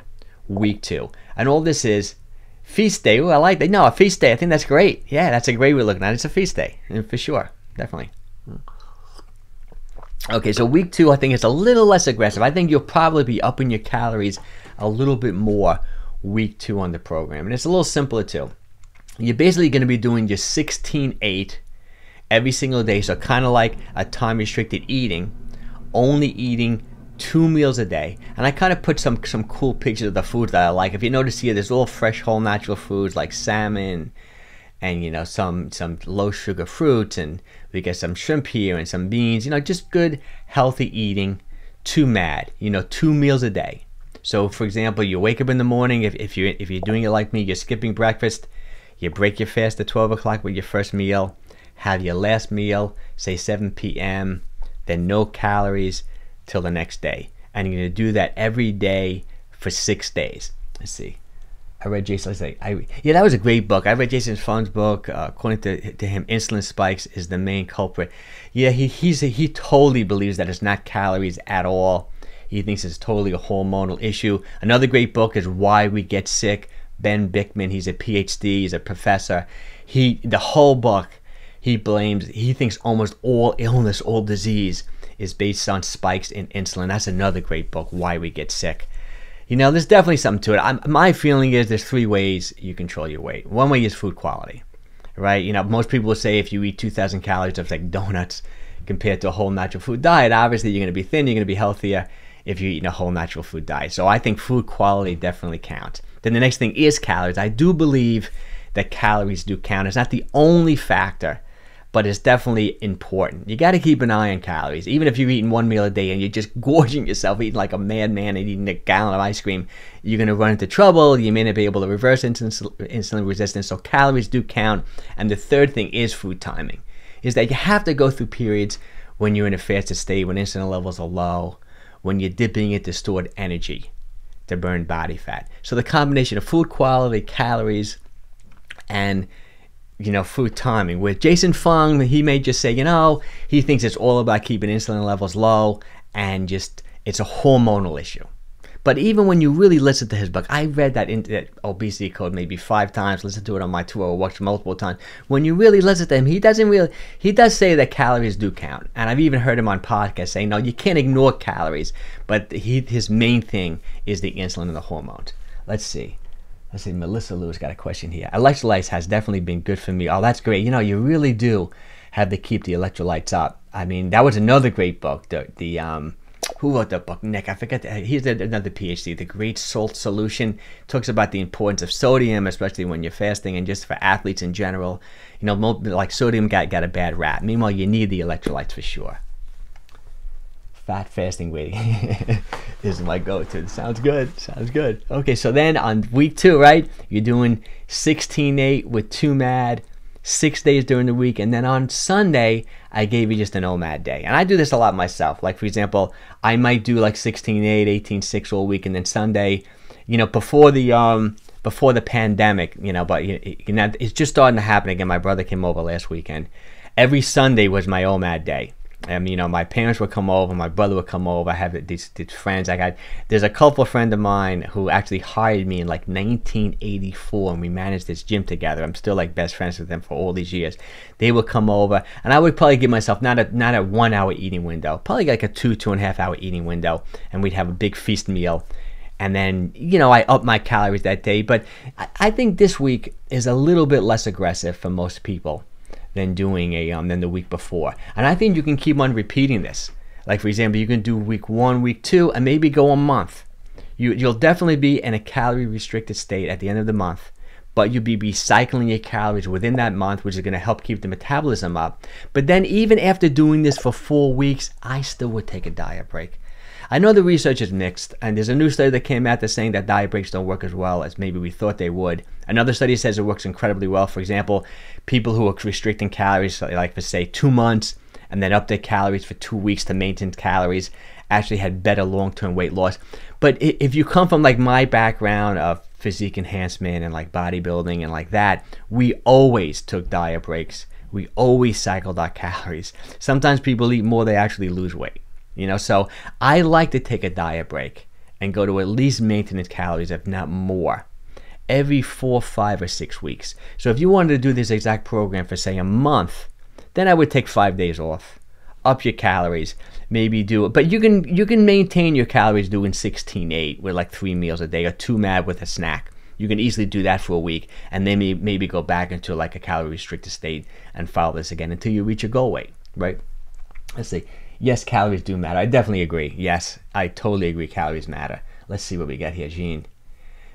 week 2. And all this is feast day. Ooh, I like that. No, a feast day. I think that's great. Yeah, that's a great way of looking at it. It's a feast day, for sure. Definitely. Okay, so week 2, I think it's a little less aggressive. I think you'll probably be upping your calories a little bit more week 2 on the program. And it's a little simpler too. You're basically going to be doing your 16-8 every single day. So kind of like a time restricted eating, only eating 2 meals a day. And I kind of put some cool pictures of the foods that I like. If you notice here, there's all fresh, whole, natural foods like salmon, and you know, some low sugar fruits, and we get some shrimp here and some beans, you know, just good healthy eating, too mad, you know, 2 meals a day. So for example, you wake up in the morning, if you're doing it like me, you're skipping breakfast, you break your fast at 12 o'clock with your first meal, have your last meal, say 7 p.m., then no calories till the next day. And you're going to do that every day for 6 days. Let's see. I read Jason. Yeah, that was a great book. I read Jason Fung's book. According to him, insulin spikes is the main culprit. Yeah, he totally believes that it's not calories at all. He thinks it's totally a hormonal issue. Another great book is Why We Get Sick. Ben Bikman, he's a PhD, he's a professor. The whole book, he thinks almost all illness, all disease is based on spikes in insulin. That's another great book, Why We Get Sick. You know, there's definitely something to it. My feeling is there's 3 ways you control your weight. One way is food quality, right? You know, most people will say if you eat 2,000 calories of like donuts compared to a whole natural food diet, obviously you're going to be thin, you're going to be healthier if you're eating a whole natural food diet. So I think food quality definitely counts. Then the next thing is calories. I do believe that calories do count. It's not the only factor, but it's definitely important. You got to keep an eye on calories. Even if you're eating 1 meal a day and you're just gorging yourself, eating like a madman and eating a gallon of ice cream, you're going to run into trouble. You may not be able to reverse insulin resistance. So calories do count. And the third thing is food timing, is that you have to go through periods when you're in a fasted state, when insulin levels are low, when you're dipping into stored energy to burn body fat. So the combination of food quality, calories, and you know, food timing. With Jason Fung, he may just say, you know, he thinks it's all about keeping insulin levels low and just it's a hormonal issue. But even when you really listen to his book, I read that obesity code maybe 5 times, listened to it on my tour, watched multiple times. When you really listen to him, he does say that calories do count. And I've even heard him on podcasts saying, no, you can't ignore calories. But his main thing is the insulin and the hormones. Let's see, Melissa Lewis got a question here. Electrolytes has definitely been good for me. Oh, that's great. You know, you really do have to keep the electrolytes up. I mean, that was another great book. Who wrote that book? Nick, I forget. He's another PhD. The Great Salt Solution talks about the importance of sodium, especially when you're fasting, and just for athletes in general. You know, like sodium got a bad rap. Meanwhile, you need the electrolytes for sure. Fat fasting waiting is my go-to. Sounds good. Sounds good. Okay, so then on week 2, right? You're doing 16-8 with 2 MAD, 6 days during the week, and then on Sunday I gave you just an OMAD day. And I do this a lot myself. Like for example, I might do like 16-8, 18-6 all week, and then Sunday, you know, before the pandemic, you know, but you know, it's just starting to happen again. My brother came over last weekend. Every Sunday was my OMAD day. You know, my parents would come over, my brother would come over. I have these friends. There's a couple friend of mine who actually hired me in like 1984, and we managed this gym together. I'm still like best friends with them for all these years. They would come over, and I would probably give myself not a 1 hour eating window, probably like a 2.5 hour eating window, and we'd have a big feast meal. And then, you know, I up my calories that day. But I think this week is a little bit less aggressive for most people than doing than the week before. And I think you can keep on repeating this. Like for example, you can do week 1, week 2, and maybe go a month. You'll definitely be in a calorie restricted state at the end of the month, but you'll be recycling your calories within that month, which is going to help keep the metabolism up. But then even after doing this for 4 weeks, I still would take a diet break. I know the research is mixed, and there's a new study that came out that's saying that diet breaks don't work as well as maybe we thought they would. Another study says it works incredibly well. For example, people who are restricting calories, like for say 2 months, and then up their calories for 2 weeks to maintain calories, actually had better long-term weight loss. But if you come from like my background of physique enhancement and like bodybuilding and like that, we always took diet breaks. We always cycled our calories. Sometimes people eat more, they actually lose weight. You know, so I like to take a diet break and go to at least maintenance calories, if not more, every 4, 5, or 6 weeks. So if you wanted to do this exact program for say a month, then I would take 5 days off, up your calories, maybe do it. But you can maintain your calories doing 16-8 with like 3 meals a day or 2 MAD with a snack. You can easily do that for a week, and then maybe go back into like a calorie restricted state and follow this again until you reach your goal weight, right? Let's see. Yes, calories do matter. I definitely agree. Yes, I totally agree. Calories matter. Let's see what we got here, Gene.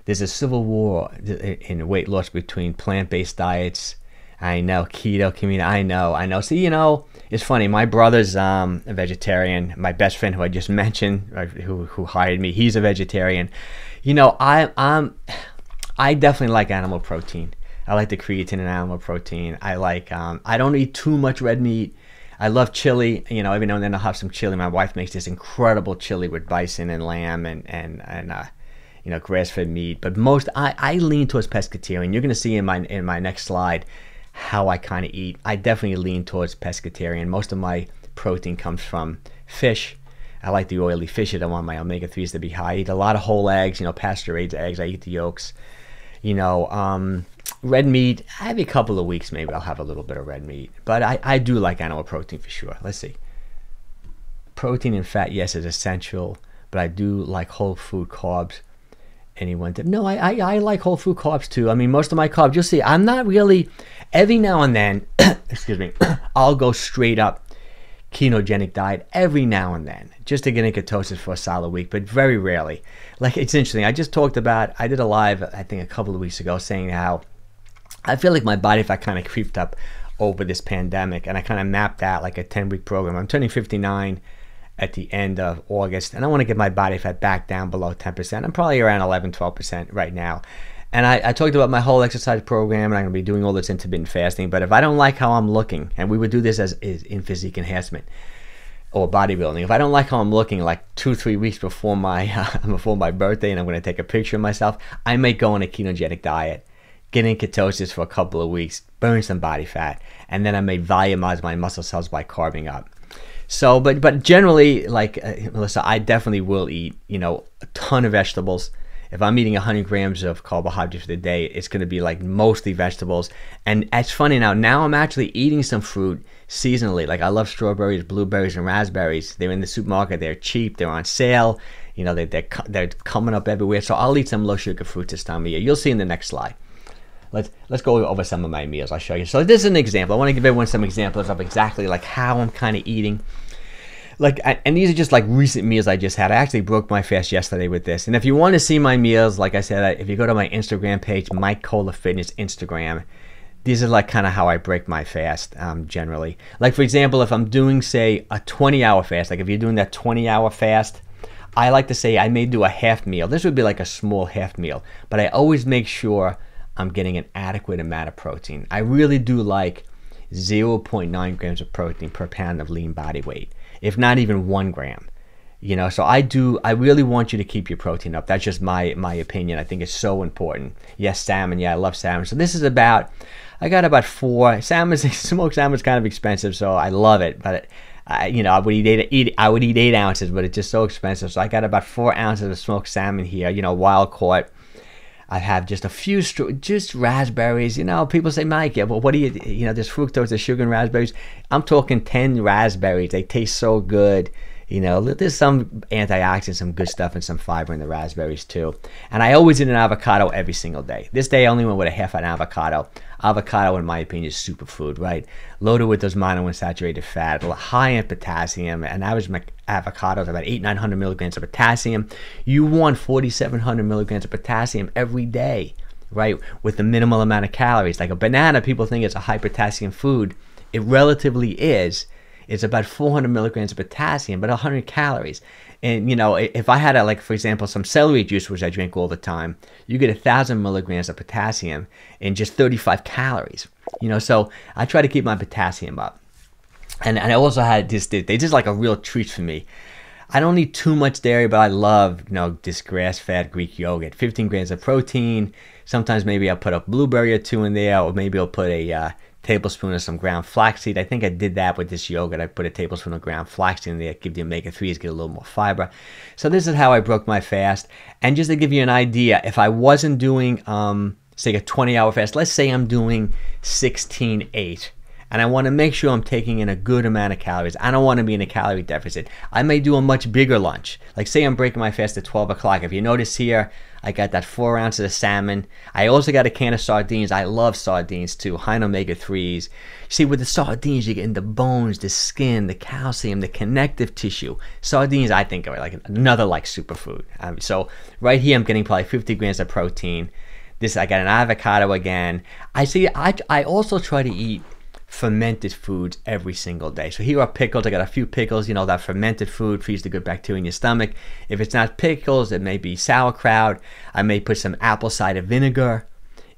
There's a civil war in weight loss between plant-based diets. I know, keto community. I know. See, you know, it's funny. My brother's a vegetarian. My best friend, who I just mentioned, who hired me, he's a vegetarian. You know, I definitely like animal protein. I like the creatine in animal protein. I like. I don't eat too much red meat. I love chili. You know, every now and then I'll have some chili. My wife makes this incredible chili with bison and lamb and you know, grass-fed meat. But most, I lean towards pescatarian. You're going to see in my next slide how I kind of eat. I definitely lean towards pescatarian. Most of my protein comes from fish. I like the oily fish. I don't want my omega-3s to be high. I eat a lot of whole eggs, you know, pasture-raised eggs. I eat the yolks. You know, red meat, every couple of weeks maybe I'll have a little bit of red meat. But I do like animal protein for sure. Let's see. Protein and fat, yes, is essential. But I do like whole food carbs. Anyone did? No, I like whole food carbs too. I mean, most of my carbs, you'll see, I'm not really, every now and then, excuse me, I'll go straight up ketogenic diet every now and then, just to get in ketosis for a solid week, but very rarely. Like, it's interesting. I just talked about, I did a live, I think a couple of weeks ago, saying how I feel like my body fat kind of creeped up over this pandemic, and I kind of mapped out like a 10-week program. I'm turning 59 at the end of August, and I want to get my body fat back down below 10%. I'm probably around 11-12% right now. And I talked about my whole exercise program, and I'm going to be doing all this intermittent fasting. But if I don't like how I'm looking, and we would do this as in physique enhancement or bodybuilding, if I don't like how I'm looking like 2-3 weeks before my birthday, and I'm going to take a picture of myself, I may go on a ketogenic diet, get in ketosis for a couple of weeks, burn some body fat, and then I may volumize my muscle cells by carbing up. So, but generally, like Melissa, I definitely will eat, you know, a ton of vegetables. If I'm eating 100 grams of carbohydrates for the day, it's going to be like mostly vegetables. And it's funny now I'm actually eating some fruit seasonally. Like, I love strawberries, blueberries, and raspberries. They're in the supermarket. They're cheap. They're on sale. You know, they're coming up everywhere. So I'll eat some low sugar fruits this time of year. You'll see in the next slide. Let's go over some of my meals. I'll show you. So this is an example. I want to give everyone some examples of exactly like how I'm kind of eating. Like, and these are just like recent meals I just had. I actually broke my fast yesterday with this. And if you want to see my meals, like I said, if you go to my Instagram page, Mike Kohler Fitness Instagram, these are like kind of how I break my fast generally. Like, for example, if I'm doing, say, a 20-hour fast, like if you're doing that 20-hour fast, I like to say I may do a half meal. This would be like a small half meal, but I always make sure I'm getting an adequate amount of protein. I really do like 0.9 grams of protein per pound of lean body weight, if not even 1 gram. You know, so I really want you to keep your protein up. That's just my opinion. I think it's so important. Yes, salmon. Yeah, I love salmon. So this is about, I got about 4 salmon. Smoked salmon's kind of expensive, so I love it. But you know, I would eat 8 ounces, but it's just so expensive. So I got about 4 ounces of smoked salmon here. You know, wild caught. I have just a few, just raspberries. You know, people say, Mike, yeah, well, what do you know, there's fructose, there's sugar in raspberries. I'm talking 10 raspberries. They taste so good. You know, there's some antioxidants, some good stuff, and some fiber in the raspberries too. And I always eat an avocado every single day. This day I only went with a half an avocado. Avocado, in my opinion, is superfood, right? Loaded with those monounsaturated fat, high in potassium. An average avocado is about 800-900 milligrams of potassium. You want 4,700 milligrams of potassium every day, right? With the minimal amount of calories. Like a banana, people think it's a high potassium food. It relatively is. It's about 400 milligrams of potassium, but 100 calories. And, you know, if I had, like, for example, some celery juice, which I drink all the time, you get 1,000 milligrams of potassium in just 35 calories. You know, so I try to keep my potassium up. And I also had this, they just like a real treat for me. I don't eat too much dairy, but I love, you know, this grass-fed Greek yogurt. 15 grams of protein. Sometimes maybe I'll put a blueberry or 2 in there, or maybe I'll put a tablespoon of some ground flaxseed. I think I did that with this yogurt. I put a tablespoon of ground flaxseed in there, give the omega-3s, get a little more fiber. So this is how I broke my fast. And just to give you an idea, if I wasn't doing, say, a 20-hour fast, let's say I'm doing 16-8, and I want to make sure I'm taking in a good amount of calories. I don't want to be in a calorie deficit. I may do a much bigger lunch. Like say I'm breaking my fast at 12 o'clock. If you notice here, I got that 4 ounces of salmon. I also got a can of sardines. I love sardines too, high in omega-3s. See, with the sardines, you get in the bones, the skin, the calcium, the connective tissue. Sardines, I think, are like another like superfood. So right here, I'm getting probably 50 grams of protein. This, I got an avocado again. I also try to eat fermented foods every single day. So here are pickles. I got a few pickles. You know, that fermented food feeds the good bacteria in your stomach. If it's not pickles, it may be sauerkraut. I may put some apple cider vinegar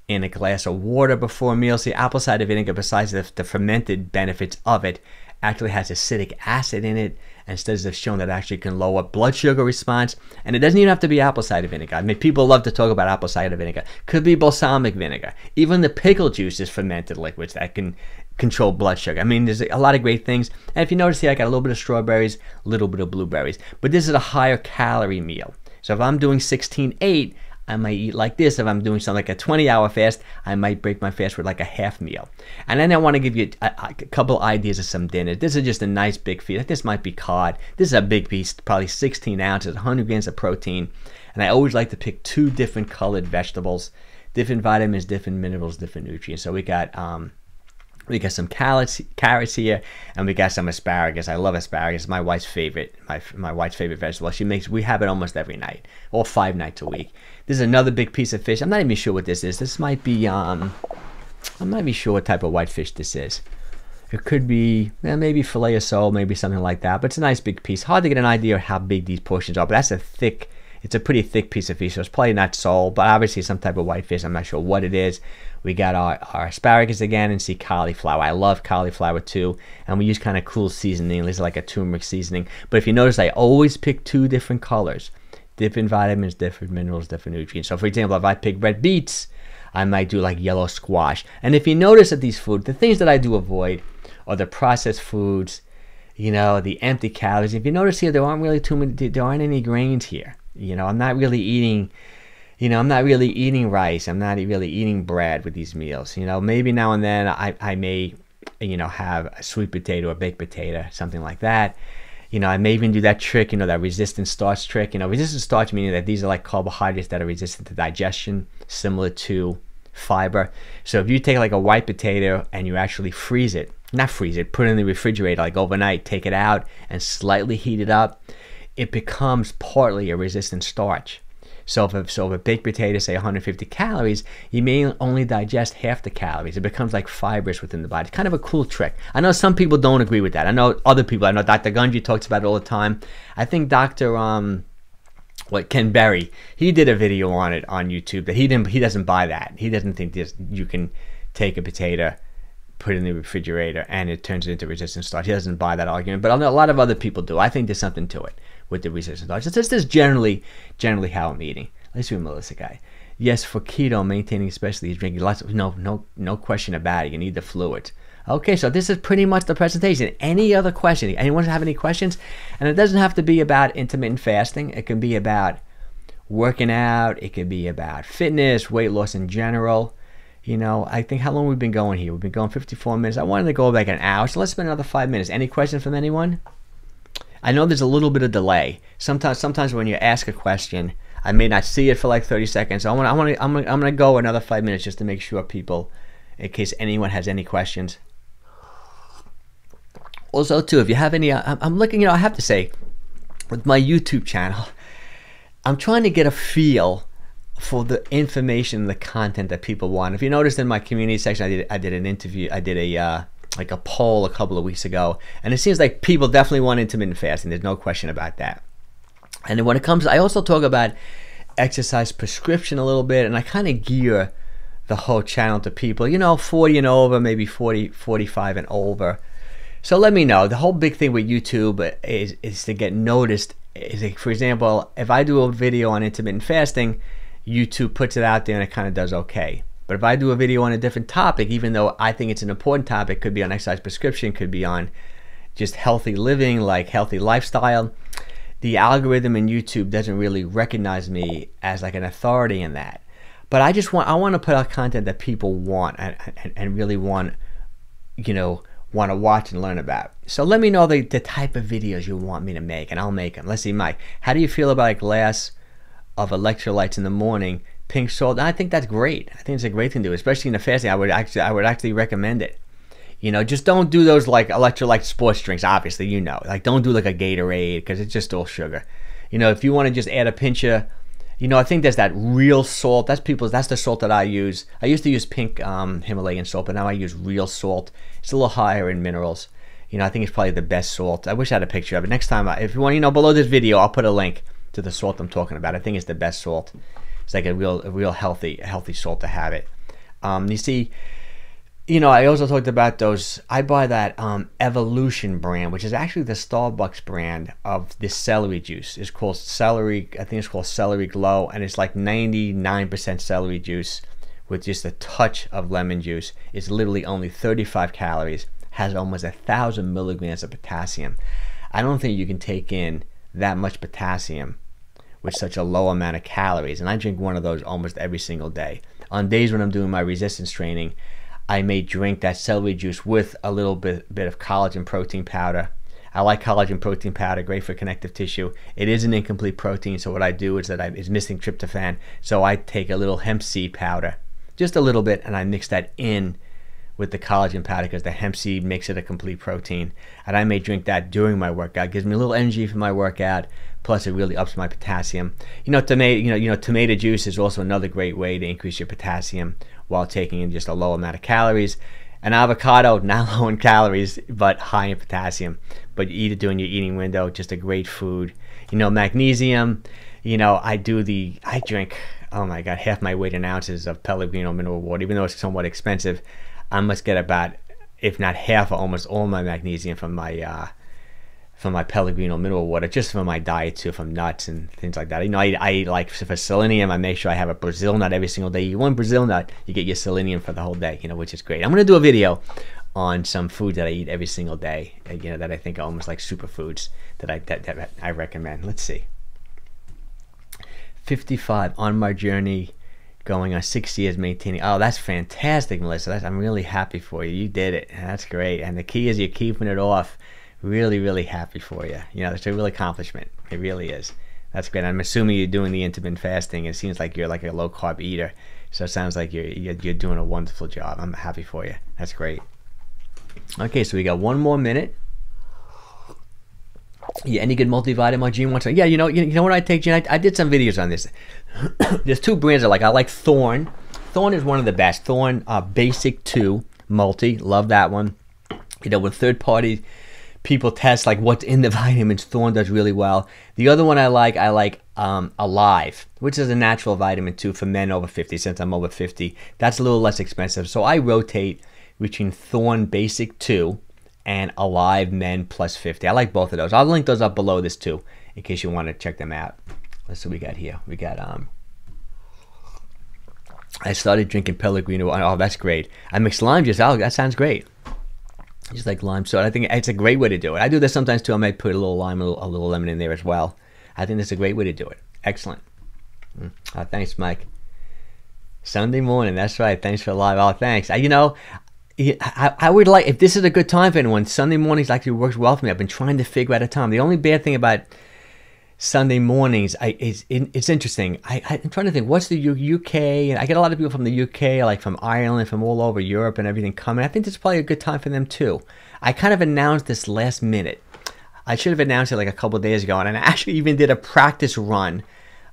in a glass of water before a meal. See, apple cider vinegar, besides the fermented benefits of it, actually has acidic acid in it, and studies have shown that it actually can lower blood sugar response. And it doesn't even have to be apple cider vinegar. I mean, people love to talk about apple cider vinegar. Could be balsamic vinegar. Even the pickle juice is fermented liquids that can control blood sugar. I mean, there's a lot of great things. And if you notice here, I got a little bit of strawberries, a little bit of blueberries. But this is a higher calorie meal. So if I'm doing 16-8, I might eat like this. If I'm doing something like a 20-hour fast, I might break my fast with like a half meal. And then I want to give you a couple ideas of some dinners. This is just a nice big feast. This might be cod. This is a big piece, probably 16 ounces, 100 grams of protein. And I always like to pick 2 different colored vegetables, different vitamins, different minerals, different nutrients. So we got some carrots here, and we got some asparagus. I love asparagus. My wife's favorite. My wife's favorite vegetable. We have it almost every night, or 5 nights a week. This is another big piece of fish. I'm not even sure what this is. This might be I'm not even sure what type of whitefish this is. It could be maybe filet of sole, maybe something like that. But it's a nice big piece. Hard to get an idea of how big these portions are, but that's it's a pretty thick piece of fish. So it's probably not sole, but obviously some type of whitefish. I'm not sure what it is. We got our asparagus again, and see cauliflower. I love cauliflower too, and we use kind of cool seasoning. This is like a turmeric seasoning. But if you notice, I always pick 2 different colors, different vitamins, different minerals, different nutrients. So for example, if I pick red beets, I might do like yellow squash. And if you notice that these foods, the things that I do avoid are the processed foods, you know, the empty calories. If you notice here, there aren't really there aren't any grains here. You know, I'm not really eating rice. I'm not really eating bread with these meals. You know, maybe now and then I may, you know, have a sweet potato or baked potato, something like that. You know, I may even do that trick, you know, that resistant starch trick. You know, resistant starch meaning that these are like carbohydrates that are resistant to digestion, similar to fiber. So if you take like a white potato and you actually put it in the refrigerator like overnight, take it out and slightly heat it up, it becomes partly a resistant starch. So if a baked potato, say 150 calories, you may only digest half the calories. It becomes like fibrous within the body. It's kind of a cool trick. I know some people don't agree with that. I know other people. I know Dr. Gunji talks about it all the time. I think Dr. Ken Berry, he did a video on it on YouTube that he doesn't buy that. He doesn't think you can take a potato, put it in the refrigerator, and it turns it into resistant starch. He doesn't buy that argument, but I know a lot of other people do. I think there's something to it with the resistant starch. This is generally how I'm eating. Let's do Melissa guy. Yes, for keto, maintaining especially drinking lots of, no question about it. You need the fluids. Okay, so this is pretty much the presentation. Any other question? Anyone have any questions? And it doesn't have to be about intermittent fasting. It can be about working out. It can be about fitness, weight loss in general. You know, I think how long we've been going here? We've been going 54 minutes. I wanted to go like an hour, so let's spend another 5 minutes. Any questions from anyone? I know there's a little bit of delay. Sometimes when you ask a question, I may not see it for like 30 seconds. So I'm gonna go another 5 minutes just to make sure people, in case anyone has any questions. Also, too, if you have any, I'm looking. You know, I have to say, with my YouTube channel, I'm trying to get a feel for the information, the content that people want. If you noticed in my community section, I did an interview. I did like a poll a couple of weeks ago, and it seems like people definitely want intermittent fasting. There's no question about that. And then when it comes, I also talk about exercise prescription a little bit, and I kind of gear the whole channel to people, you know, 40 and over, maybe 40, 45 and over. So let me know. The whole big thing with YouTube is to get noticed. Is like, for example, if I do a video on intermittent fasting, YouTube puts it out there and it kind of does okay. But if I do a video on a different topic, even though I think it's an important topic, could be on exercise prescription, could be on just healthy living, like healthy lifestyle, the algorithm in YouTube doesn't really recognize me as like an authority in that. But I want to put out content that people want and really want want to watch and learn about. So let me know the type of videos you want me to make, and I'll make them. Let's see, Mike, how do you feel about a glass of electrolytes in the morning, pink salt? I think that's great. I think it's a great thing to do, especially in the fasting. I would actually recommend it. Just don't do those like electrolyte sports drinks, obviously, like don't do like a Gatorade, because it's just all sugar. If you want to just add a pinch of, I think there's that real salt. That's the salt that I use. I used to use pink Himalayan salt, but now I use real salt. It's a little higher in minerals. I think it's probably the best salt. I wish I had a picture of it. Next time, if you want, below this video, I'll put a link to the salt I'm talking about. I think it's the best salt. It's like a real healthy salt to have it. You see, I also talked about those. I buy that Evolution brand, which is actually the Starbucks brand of this celery juice. It's called celery. I think it's called 𝙒𝘼𝙏𝙏, and it's like 99% celery juice with just a touch of lemon juice. It's literally only 35 calories. Has almost 1,000 milligrams of potassium. I don't think you can take in that much potassium with such a low amount of calories. And I drink one of those almost every single day. On days when I'm doing my resistance training, I may drink that celery juice with a little bit of collagen protein powder. I like collagen protein powder, great for connective tissue. It is an incomplete protein, so what I do is that it's missing tryptophan. So I take a little hemp seed powder, just a little bit, and I mix that in with the collagen powder, because the hemp seed makes it a complete protein. And I may drink that during my workout. It gives me a little energy for my workout, plus it really ups my potassium. Tomato juice is also another great way to increase your potassium while taking in just a low amount of calories. An avocado, not low in calories, but high in potassium. But you eat it during your eating window, just a great food. Magnesium, I drink, oh my God, half my weight in ounces of Pellegrino mineral water. Even though it's somewhat expensive, I must get about, if not half, almost all my magnesium from my Pellegrino mineral water, just from my diet too, from nuts and things like that. I eat, like, for selenium, I make sure I have a Brazil nut every single day. You eat one Brazil nut, you get your selenium for the whole day, which is great. I'm going to do a video on some food that I eat every single day, that I think are almost like superfoods that I recommend. Let's see. 55 on my journey, going on 6 years maintaining. Oh, that's fantastic, Melissa. I'm really happy for you. You did it. That's great. And the key is you're keeping it off. Really, really happy for you. It's a real accomplishment. It really is. That's great. I'm assuming you're doing the intermittent fasting. It seems like you're like a low carb eater. So it sounds like you're doing a wonderful job. I'm happy for you. That's great. Okay, so we got one more minute. Yeah, any good multivitamin, Gene wants to. Yeah, you know what I take, Gene? I did some videos on this. There's two brands I like. I like Thorne. Thorne is one of the best. Thorne Basic 2 Multi. Love that one. When third-party people test like what's in the vitamins, Thorne does really well. The other one I like Alive, which is a natural vitamin 2 for men over 50, since I'm over 50. That's a little less expensive. So I rotate between Thorne Basic 2 and Alive Men Plus 50. I like both of those. I'll link those up below this too, in case you want to check them out. Let's see what we got here. We got I started drinking Pellegrino. Oh, that's great. I mixed lime juice. Oh, that sounds great. Just like lime soda. I think it's a great way to do it. I do this sometimes too. I might put a little lime, a little lemon in there as well. I think that's a great way to do it. Excellent. Thanks, Mike. Sunday morning. That's right. Thanks for live. Oh, thanks. I would like, if this is a good time for anyone, Sunday mornings actually works well for me. I've been trying to figure out a time. The only bad thing about Sunday mornings, it's interesting. I'm trying to think, what's the UK? And I get a lot of people from the UK, like from Ireland, from all over Europe and everything coming. I think this is probably a good time for them too. I kind of announced this last minute. I should have announced it like a couple of days ago, and I actually even did a practice run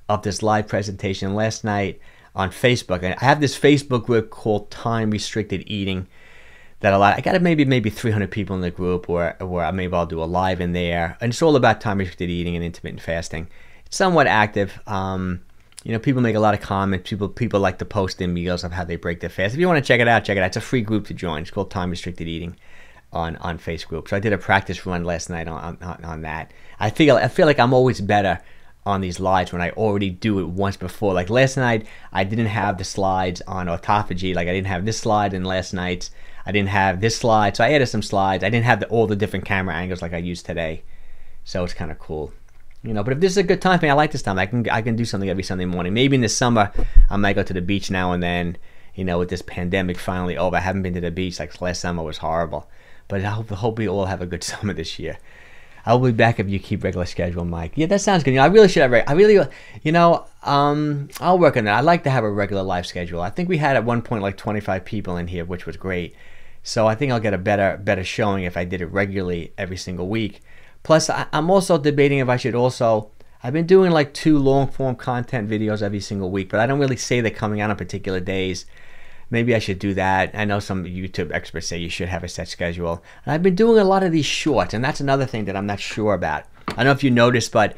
of this live presentation last night on Facebook. And I have this Facebook group called Time Restricted Eating. I got maybe 300 people in the group, or maybe I'll do a live in there, and it's all about time restricted eating and intermittent fasting. It's somewhat active. People make a lot of comments. People like to post their meals of how they break their fast. If you want to check it out, It's a free group to join. It's called Time Restricted Eating on Facebook. So I did a practice run last night on that. I feel like I'm always better on these lives when I already do it once before. Like last night, I didn't have the slides on Autophagy. Like I didn't have this slide in last night's. I didn't have this slide, so I added some slides. I didn't have all the different camera angles like I used today, so it's kind of cool. But if this is a good time for me, I like this time. I can do something every Sunday morning. Maybe in the summer, I might go to the beach now and then, you know, with this pandemic finally over. I haven't been to the beach. Like last summer was horrible. But I hope we all have a good summer this year. I'll be back if you keep regular schedule, Mike. Yeah, that sounds good. You know, I really should have. You know, I'll work on that. I'd like to have a regular live schedule. I think we had at one point like 25 people in here, which was great. So I think I'll get a better showing if I did it regularly every single week. Plus, I'm also debating if I should also. I've been doing like 2 long form content videos every single week, but I don't really say they're coming out on particular days. Maybe I should do that. I know some YouTube experts say you should have a set schedule. And I've been doing a lot of these shorts, and that's another thing that I'm not sure about. I don't know if you noticed, but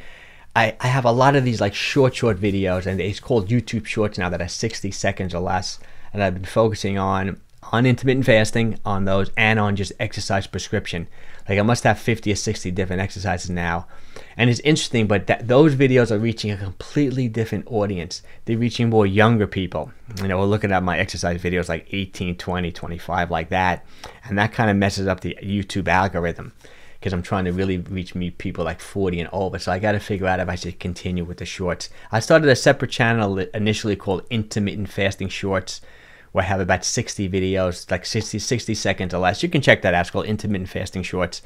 I have a lot of these like short videos, and it's called YouTube Shorts now that are 60 seconds or less. And I've been focusing on intermittent fasting, on those, and on just exercise prescription. Like I must have 50 or 60 different exercises now. And it's interesting, but those videos are reaching a completely different audience. They're reaching more younger people. You know, we're looking at my exercise videos like 18, 20, 25, like that. And that kind of messes up the YouTube algorithm because I'm trying to really reach people like 40 and over. So I got to figure out if I should continue with the shorts. I started a separate channel initially called Intermittent Fasting Shorts, where I have about 60 videos, like 60 seconds or less. You can check that out. It's called Intermittent Fasting Shorts.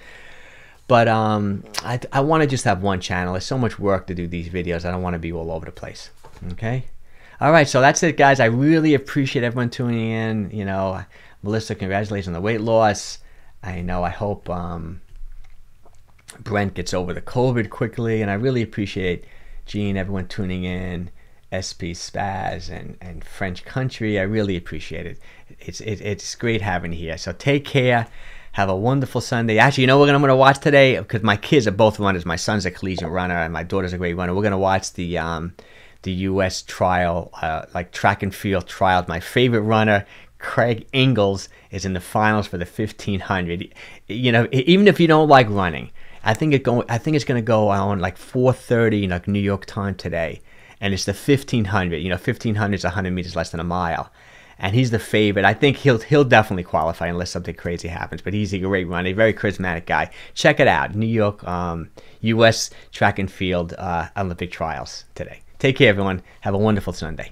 But I want to just have one channel. There's so much work to do these videos. I don't want to be all over the place. Okay? All right, so that's it, guys. I really appreciate everyone tuning in. You know, Melissa, congratulations on the weight loss. I hope Brent gets over the COVID quickly. And I really appreciate Gene, everyone tuning in. SP Spaz and French Country. I really appreciate it. It's great having you here. So take care. Have a wonderful Sunday. Actually, you know what I'm going to watch today? Because my kids are both runners. My son's a collegiate runner and my daughter's a great runner. We're going to watch the U.S. trial, like track and field trials. My favorite runner, 𝙒�㓼𝙏𝘾𝙃, is in the finals for the 1500. You know, even if you don't like running, I think it's going to go on like 4:30, like New York time today. And it's the 1500. You know, 1500 is 100 meters less than a mile. And he's the favorite. I think he'll definitely qualify unless something crazy happens. But he's a great runner, a very charismatic guy. Check it out. New York, U.S. track and field Olympic trials today. Take care, everyone. Have a wonderful Sunday.